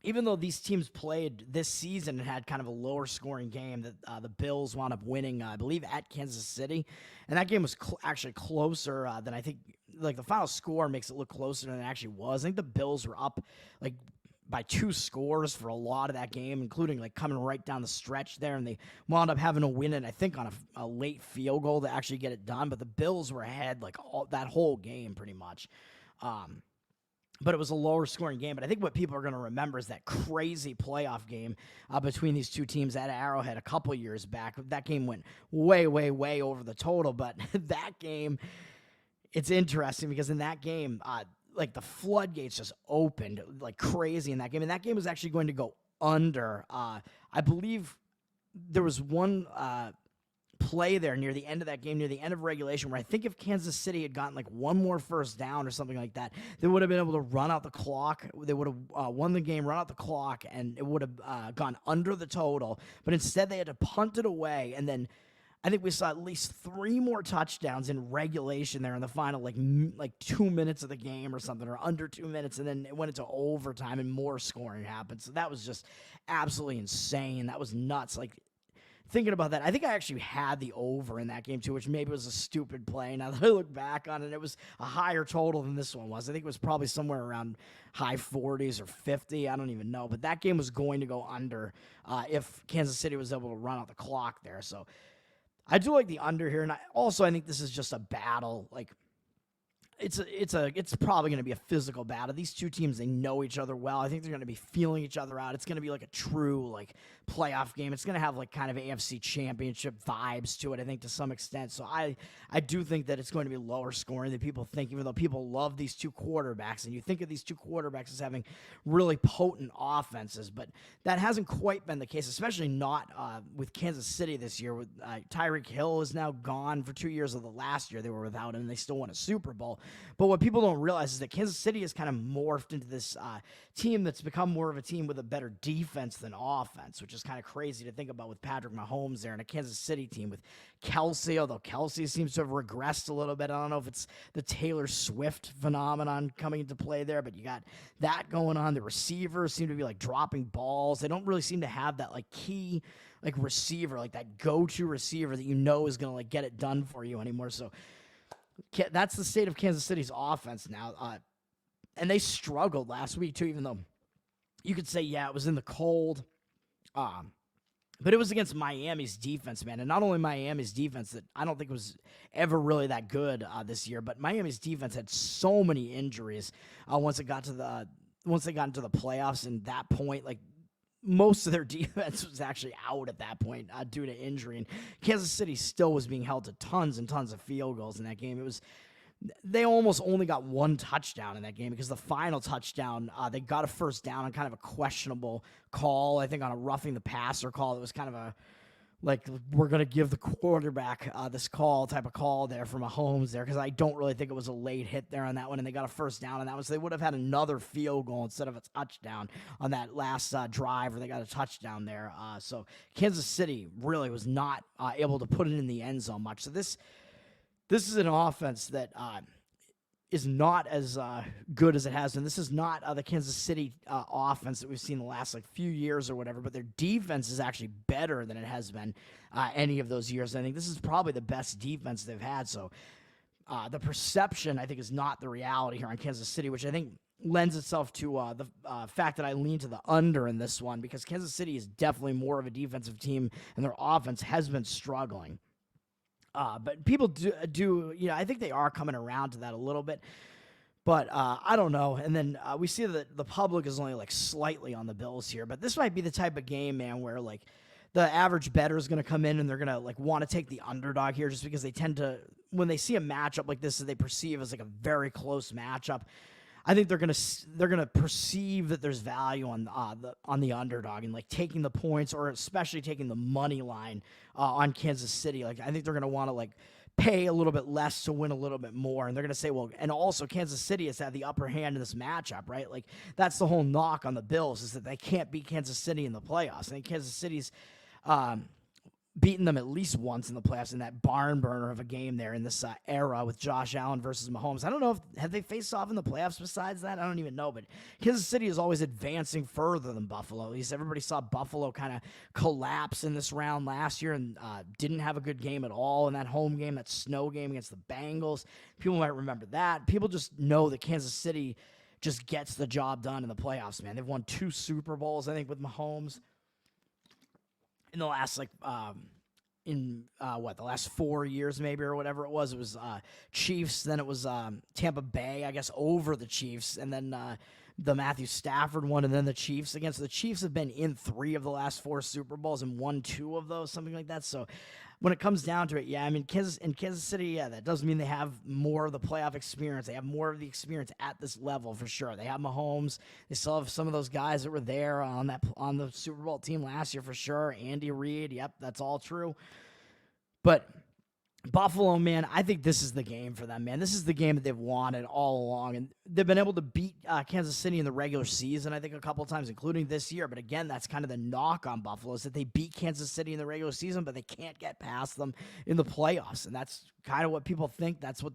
even though these teams played this season and had kind of a lower scoring game, that the Bills wound up winning, I believe, at Kansas City. And that game was actually closer than I think. Like the final score makes it look closer than it actually was. I think the Bills were up like by 2 scores for a lot of that game, including like coming right down the stretch there, and they wound up having to win it, I think, on a late field goal to actually get it done. But the Bills were ahead like that whole game pretty much. But it was a lower scoring game. But I think what people are going to remember is that crazy playoff game between these two teams at Arrowhead a couple years back. That game went way, way, way over the total. But that game, it's interesting because in that game, like the floodgates just opened like crazy in that game. And that game was actually going to go under. I believe there was one play there near the end of that game, near the end of regulation, where I think if Kansas City had gotten like one more first down or something like that, they would have been able to run out the clock. They would have won the game, run out the clock, and it would have gone under the total. But instead they had to punt it away, and then I think we saw at least 3 more touchdowns in regulation there in the final, like 2 minutes of the game or something, or under 2 minutes, and then it went into overtime and more scoring happened. So that was just absolutely insane. That was nuts. Like, thinking about that, I think I actually had the over in that game too, which maybe was a stupid play. Now that I look back on it, it was a higher total than this one was. I think it was probably somewhere around high 40s or 50. I don't even know. But that game was going to go under if Kansas City was able to run out the clock there. So I do like the under here, and I think this is just a battle. Like it's probably going to be a physical battle. These two teams, they know each other well. I think they're going to be feeling each other out. It's going to be like a true like playoff game. It's going to have like kind of AFC Championship vibes to it, I think, to some extent. So I do think that it's going to be lower scoring than people think, even though people love these two quarterbacks, and you think of these two quarterbacks as having really potent offenses, but that hasn't quite been the case, especially not with Kansas City this year. With Tyreek Hill is now gone for 2 years of the last year they were without him, and they still won a Super Bowl. But what people don't realize is that Kansas City has kind of morphed into this team that's become more of a team with a better defense than offense, which is kind of crazy to think about with Patrick Mahomes there, and a Kansas City team with Kelsey, although Kelsey seems to have regressed a little bit. I don't know if it's the Taylor Swift phenomenon coming into play there, but you got that going on. The receivers seem to be like dropping balls. They don't really seem to have that like key like receiver, like that go-to receiver that you know is going to like get it done for you anymore. So that's the state of Kansas City's offense now. And they struggled last week, too, even though you could say, yeah, it was in the cold. Um, but it was against Miami's defense, man. And not only Miami's defense that I don't think was ever really that good this year, but Miami's defense had so many injuries once they got into the playoffs. And that point, like, most of their defense was actually out at that point due to injury. And Kansas City still was being held to tons and tons of field goals in that game. They almost only got one touchdown in that game because the final touchdown, they got a first down on kind of a questionable call, I think on a roughing the passer call. It was kind of a, like, we're going to give the quarterback this call type of call there from Mahomes there, because I don't really think it was a late hit there on that one, and they got a first down on that one, so they would have had another field goal instead of a touchdown on that last drive where they got a touchdown there. So Kansas City really was not able to put it in the end zone much. So this is an offense that is not as good as it has been. This is not the Kansas City offense that we've seen the last few years or whatever, but their defense is actually better than it has been any of those years. I think this is probably the best defense they've had. So the perception, I think, is not the reality here on Kansas City, which I think lends itself to the fact that I lean to the under in this one, because Kansas City is definitely more of a defensive team, and their offense has been struggling. But people do, I think they are coming around to that a little bit. But I don't know. And then we see that the public is only slightly on the Bills here. But this might be the type of game, man, where the average bettor is going to come in and they're going to want to take the underdog here, just because they tend to, when they see a matchup like this that they perceive as a very close matchup, I think they're gonna perceive that there's value on the underdog and taking the points, or especially taking the money line on Kansas City. I think they're gonna want to pay a little bit less to win a little bit more, and they're gonna say, well, and also Kansas City has had the upper hand in this matchup, right? That's the whole knock on the Bills, is that they can't beat Kansas City in the playoffs. I think Kansas City's beaten them at least once in the playoffs in that barn burner of a game there in this era with Josh Allen versus Mahomes. I don't know have they faced off in the playoffs besides that? I don't even know, but Kansas City is always advancing further than Buffalo. At least everybody saw Buffalo kind of collapse in this round last year and didn't have a good game at all in that home game, that snow game against the Bengals. People might remember that. People just know that Kansas City just gets the job done in the playoffs, man. They've won 2 Super Bowls, I think, with Mahomes in the last the last 4 years maybe, or whatever it was. It was Chiefs, then it was Tampa Bay, I guess, over the Chiefs, and then the Matthew Stafford one, and then the Chiefs again. So the Chiefs have been in 3 of the last 4 Super Bowls and won 2 of those, something like that. So when it comes down to it, yeah, I mean, Kansas City, yeah, that doesn't mean they have more of the playoff experience. They have more of the experience at this level for sure. They have Mahomes. They still have some of those guys that were there on the Super Bowl team last year for sure. Andy Reid, yep, that's all true. But Buffalo, man, I think this is the game for them, man. This is the game that they've wanted all along. And they've been able to beat Kansas City in the regular season, I think, a couple of times, including this year. But again, that's kind of the knock on Buffalo, is that they beat Kansas City in the regular season, but they can't get past them in the playoffs. And that's kind of what people think. That's what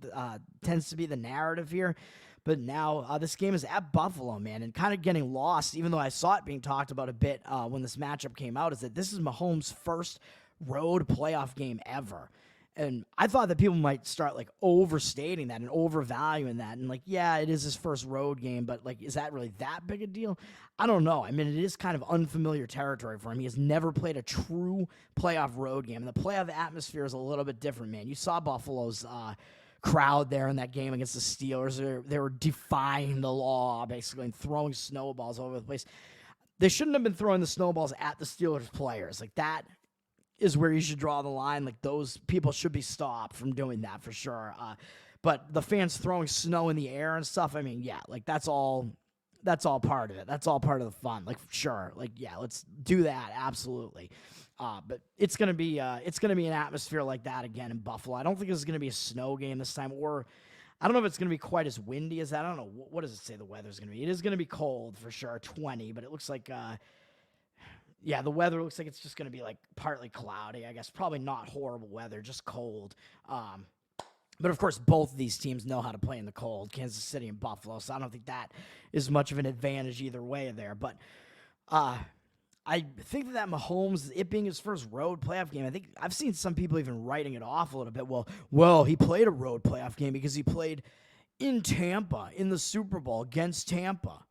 tends to be the narrative here. But now this game is at Buffalo, man, and kind of getting lost, even though I saw it being talked about a bit when this matchup came out, is that this is Mahomes' first road playoff game ever. And I thought that people might start overstating that and overvaluing that. And yeah, it is his first road game, but is that really that big a deal? I don't know. I mean, it is kind of unfamiliar territory for him. He has never played a true playoff road game. And the playoff atmosphere is a little bit different, man. You saw Buffalo's crowd there in that game against the Steelers. They were defying the law, basically, and throwing snowballs all over the place. They shouldn't have been throwing the snowballs at the Steelers players. That is where you should draw the line. Those people should be stopped from doing that for sure. But the fans throwing snow in the air and stuff, I mean, yeah, that's all part of it. That's all part of the fun. Sure. Yeah, let's do that. Absolutely. But it's going to be an atmosphere like that again in Buffalo. I don't think it's going to be a snow game this time, or I don't know if it's going to be quite as windy as that. I don't know. What does it say the weather's going to be? It is going to be cold for sure, 20, but it looks like, yeah, the weather looks like it's just going to be partly cloudy, I guess. Probably not horrible weather, just cold. But of course, both of these teams know how to play in the cold, Kansas City and Buffalo, so I don't think that is much of an advantage either way there. But I think that Mahomes, it being his first road playoff game, I think I've seen some people even writing it off a little bit. Well, he played a road playoff game because he played in Tampa in the Super Bowl against Tampa.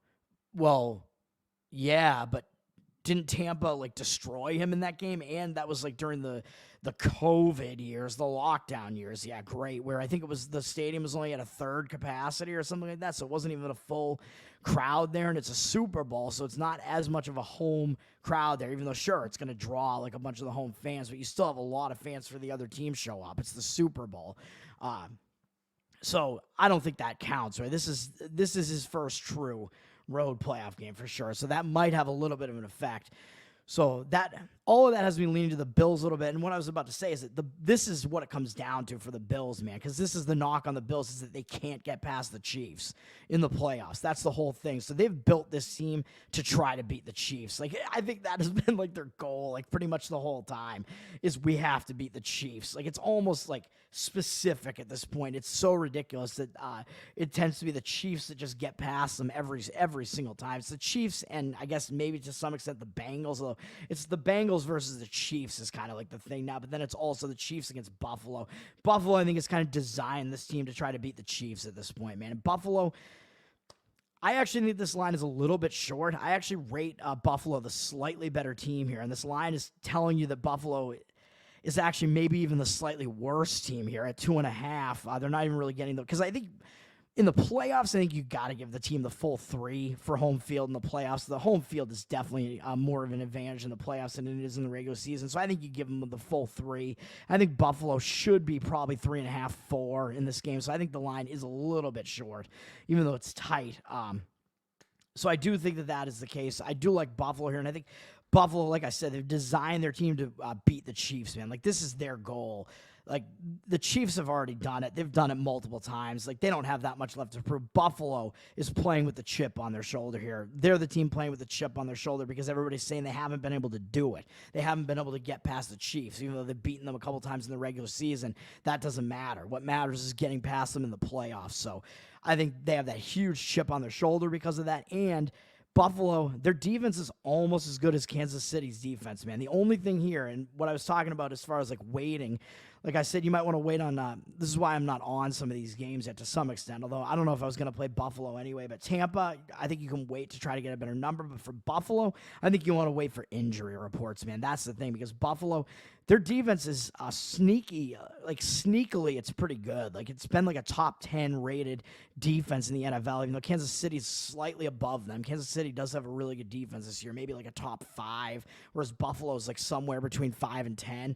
Well, Yeah, but didn't Tampa like destroy him in that game? And that was like during the COVID years, the lockdown years. Yeah, great. Where I think it was the stadium was only at a third capacity or something like that, so it wasn't even a full crowd there. And it's a Super Bowl, so it's not as much of a home crowd there. Even though sure, it's going to draw like a bunch of the home fans, but you still have a lot of fans for the other team show up. It's the Super Bowl. So I don't think that counts, right? This is his first true road playoff game for sure. So that might have a little bit of an effect. So that all of that has me leaning to the Bills a little bit. And what I was about to say is that this is what it comes down to for the Bills, man, because this is the knock on the Bills is that they can't get past the Chiefs in the playoffs. That's the whole thing. So they've built this team to try to beat the Chiefs. Like I think that has been like their goal, like pretty much the whole time, is we have to beat the Chiefs. Like it's almost like specific at this point. It's so ridiculous that it tends to be the Chiefs that just get past them every single time. It's the Chiefs and I guess maybe to some extent the Bengals, although it's the Bengals versus the Chiefs is kind of like the thing now, but then it's also the Chiefs against Buffalo. Buffalo, I think, is kind of designed this team to try to beat the Chiefs at this point, man. And Buffalo, I actually think this line is a little bit short. I actually rate Buffalo the slightly better team here, and this line is telling you that Buffalo is actually maybe even the slightly worse team here at 2.5. They're not even really getting them because I think in the playoffs, I think you got to give the team the full 3 for home field in the playoffs. The home field is definitely more of an advantage in the playoffs than it is in the regular season. So I think you give them the full 3. I think Buffalo should be probably 3.5, 4 in this game. So I think the line is a little bit short, even though it's tight. So I do think that is the case. I do like Buffalo here, and I think Buffalo, like I said, they've designed their team to beat the Chiefs, man. Like, this is their goal. Like, the Chiefs have already done it. They've done it multiple times. Like, they don't have that much left to prove. Buffalo is playing with the chip on their shoulder here. They're the team playing with the chip on their shoulder because everybody's saying they haven't been able to do it. They haven't been able to get past the Chiefs, even though they've beaten them a couple times in the regular season. That doesn't matter. What matters is getting past them in the playoffs. So I think they have that huge chip on their shoulder because of that. And Buffalo, their defense is almost as good as Kansas City's defense, man. The only thing here, and what I was talking about as far as like waiting, like I said, you might want to wait on, this is why I'm not on some of these games yet to some extent, although I don't know if I was going to play Buffalo anyway, but Tampa, I think you can wait to try to get a better number, but for Buffalo, I think you want to wait for injury reports, man. That's the thing, because Buffalo, their defense is sneaky, like sneakily, it's pretty good. Like it's been like a top 10 rated defense in the NFL, even though Kansas City's slightly above them. Kansas City does have a really good defense this year, maybe like a top 5, whereas Buffalo's like somewhere between 5 and 10.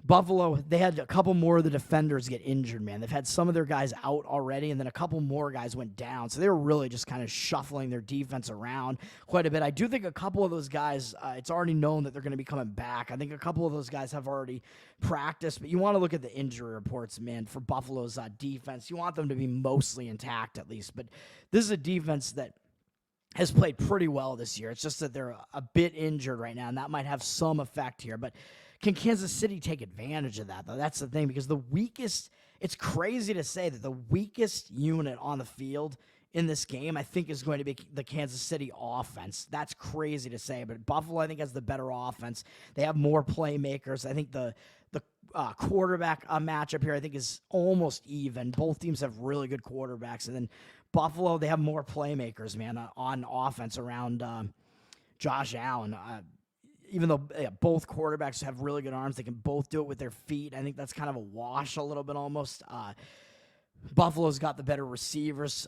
Buffalo, they had a couple more of the defenders get injured, man. They've had some of their guys out already, and then a couple more guys went down. So they were really just kind of shuffling their defense around quite a bit. I do think a couple of those guys, it's already known that they're going to be coming back. I think a couple of those guys have already practiced, but you want to look at the injury reports, man, for Buffalo's defense. You want them to be mostly intact at least. But this is a defense that has played pretty well this year. It's just that they're a bit injured right now, and that might have some effect here. But can Kansas City take advantage of that, though? That's the thing, because the weakest, it's crazy to say that the weakest unit on the field in this game, I think, is going to be the Kansas City offense. That's crazy to say, but Buffalo, I think, has the better offense. They have more playmakers. I think the quarterback matchup here, I think, is almost even. Both teams have really good quarterbacks, and then Buffalo, they have more playmakers, man, on offense around Josh Allen. Even though both quarterbacks have really good arms, they can both do it with their feet. I think that's kind of a wash a little bit almost. Buffalo's got the better receivers.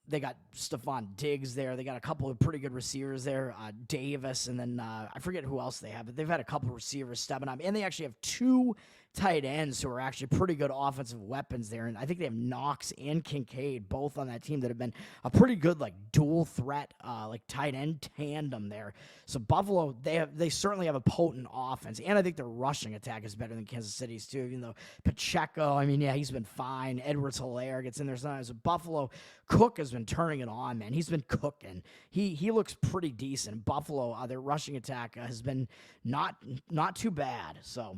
They got Stephon Diggs there. They got a couple of pretty good receivers there, Davis, and then I forget who else they have, but they've had a couple of receivers stepping up. And they actually have 2 tight ends who are actually pretty good offensive weapons there. And I think they have Knox and Kincaid both on that team that have been a pretty good like dual threat like tight end tandem there. So Buffalo, they certainly have a potent offense. And I think their rushing attack is better than Kansas City's too, even though Pacheco, I mean, yeah, he's been fine. Edwards-Helaire gets in there sometimes. But Buffalo, Cook has been turning it on, man. He's been cooking. He looks pretty decent. Buffalo, their rushing attack has been not too bad. So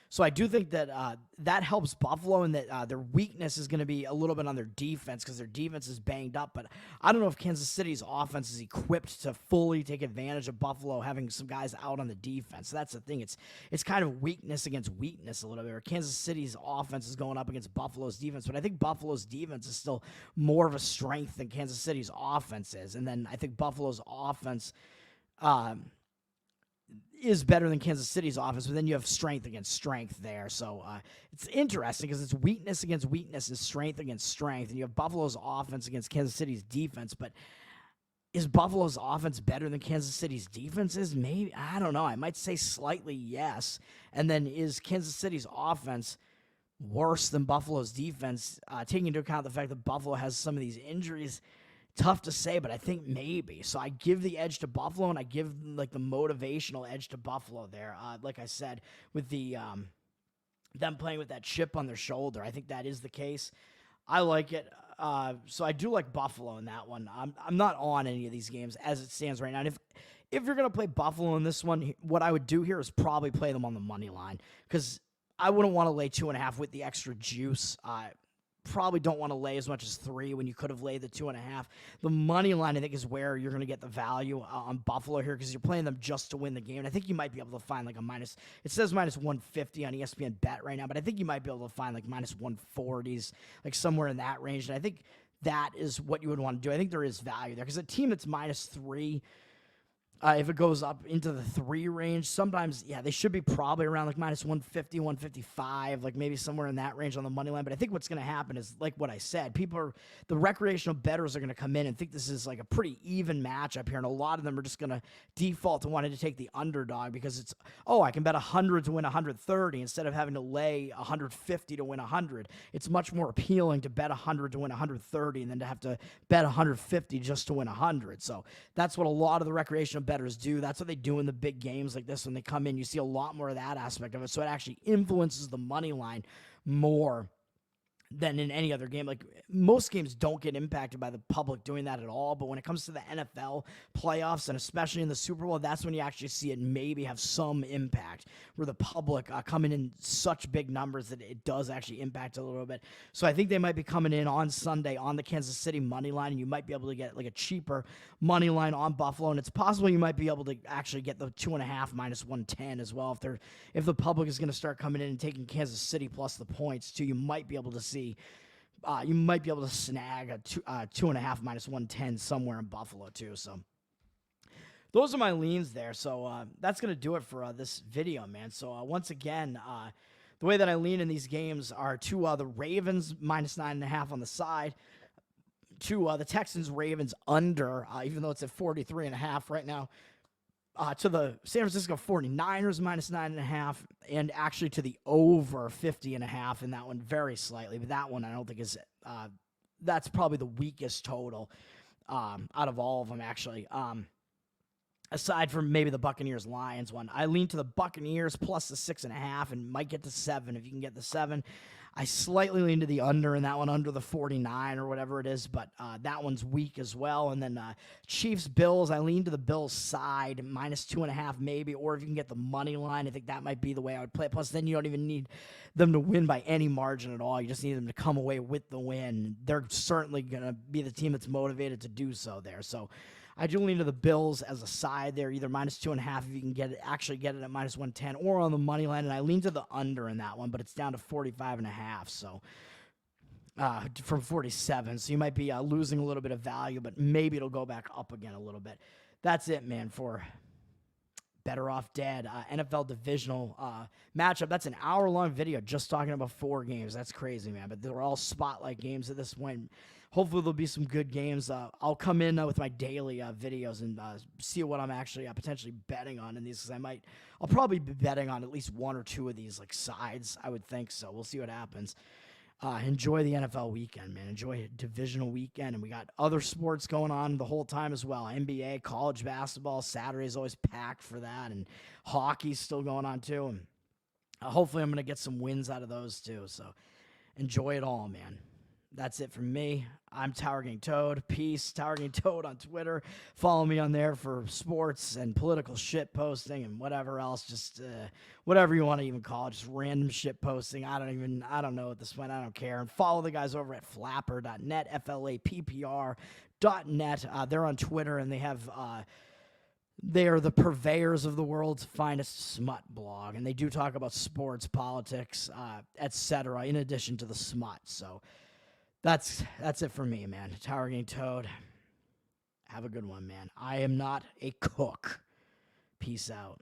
So I do think that that helps Buffalo, and that their weakness is going to be a little bit on their defense because their defense is banged up. But I don't know if Kansas City's offense is equipped to fully take advantage of Buffalo having some guys out on the defense. So that's the thing. It's kind of weakness against weakness a little bit. Where Kansas City's offense is going up against Buffalo's defense, but I think Buffalo's defense is still more of a strength than Kansas City's offense is. And then I think Buffalo's offense is better than Kansas City's offense, but then you have strength against strength there. So it's interesting because it's weakness against weakness and strength against strength. And you have Buffalo's offense against Kansas City's defense. But is Buffalo's offense better than Kansas City's defense is? Maybe. I don't know. I might say slightly yes. And then is Kansas City's offense worse than Buffalo's defense, taking into account the fact that Buffalo has some of these injuries? Tough to say, but I think maybe. So I give the edge to Buffalo, and I give like the motivational edge to Buffalo there. Like I said, with the them playing with that chip on their shoulder, I think that is the case. I like it. So I do like Buffalo in that one. I'm not on any of these games as it stands right now. And if you're gonna play Buffalo in this one, what I would do here is probably play them on the money line because I wouldn't want to lay 2.5 with the extra juice. Probably don't want to lay as much as 3 when you could have laid the 2.5. The money line, I think, is where you're going to get the value on Buffalo here because you're playing them just to win the game. And I think you might be able to find like a minus. It says minus 150 on ESPN Bet right now, but I think you might be able to find like minus 140s, like somewhere in that range. And I think that is what you would want to do. I think there is value there because a team that's minus 3. If it goes up into the 3 range, sometimes, yeah, they should be probably around like minus 150, 155, like maybe somewhere in that range on the money line. But I think what's going to happen is, like what I said, the recreational bettors are going to come in and think this is like a pretty even matchup here. And a lot of them are just going to default to wanting to take the underdog because it's, I can bet 100 to win 130 instead of having to lay 150 to win 100. It's much more appealing to bet 100 to win 130 than to have to bet 150 just to win 100. So that's what a lot of the recreational bettors do. That's what they do in the big games like this when they come in. You see a lot more of that aspect of it. So it actually influences the money line more than in any other game. Like most games don't get impacted by the public doing that at all, but when it comes to the NFL playoffs and especially in the Super Bowl, that's when you actually see it maybe have some impact where the public coming in such big numbers that it does actually impact a little bit. So I think they might be coming in on Sunday on the Kansas City money line, and you might be able to get like a cheaper money line on Buffalo, and it's possible you might be able to actually get the 2.5 minus 110 as well. If the public is going to start coming in and taking Kansas City plus the points too, you might be able to see you might be able to snag a 2.5 minus 110 somewhere in Buffalo too. So those are my leans there. So that's going to do it for this video, man. So once again, the way that I lean in these games are to the Ravens minus 9.5 on the side, to the Texans Ravens under, even though it's at 43.5 right now, to the San Francisco 49ers minus 9.5, and actually to the over 50.5 in that one very slightly. But that one I don't think is, that's probably the weakest total out of all of them, actually. Aside from maybe the Buccaneers-Lions one. I lean to the Buccaneers plus the 6.5 and might get to 7 if you can get the 7. I slightly lean to the under in that one, under the 49 or whatever it is, but that one's weak as well. And then Chiefs-Bills, I lean to the Bills side, minus 2.5 maybe, or if you can get the money line, I think that might be the way I would play it. Plus, then you don't even need them to win by any margin at all. You just need them to come away with the win. They're certainly going to be the team that's motivated to do so there. So I do lean to the Bills as a side there, either minus 2.5 if you can actually get it at minus 110, or on the money line. And I lean to the under in that one, but it's down to 45.5. So from 47. So you might be losing a little bit of value, but maybe it'll go back up again a little bit. That's it, man, for Better Off Dead NFL Divisional matchup. That's an hour-long video just talking about 4 games. That's crazy, man. But they're all spotlight games at this point. Hopefully there'll be some good games. I'll come in with my daily videos and see what I'm actually potentially betting on in these, because I'll probably be betting on at least 1 or 2 of these like sides, I would think. So we'll see what happens. Enjoy the NFL weekend, man. Enjoy a divisional weekend. And we got other sports going on the whole time as well. NBA, college basketball. Saturday is always packed for that. And hockey's still going on too. And hopefully I'm going to get some wins out of those too. So enjoy it all, man. That's it from me. I'm Tower Gang Toad. Peace. Tower Gang Toad on Twitter. Follow me on there for sports and political shit posting and whatever else. Just whatever you want to even call it. Just random shit posting. I don't know at this point. I don't care. And follow the guys over at flapper.net, FLAPPR.net. They're on Twitter and they have they are the purveyors of the world's finest smut blog, and they do talk about sports, politics, etc. in addition to the smut. So that's it for me, man. Tower Gang Toad. Have a good one, man. I am not a cook. Peace out.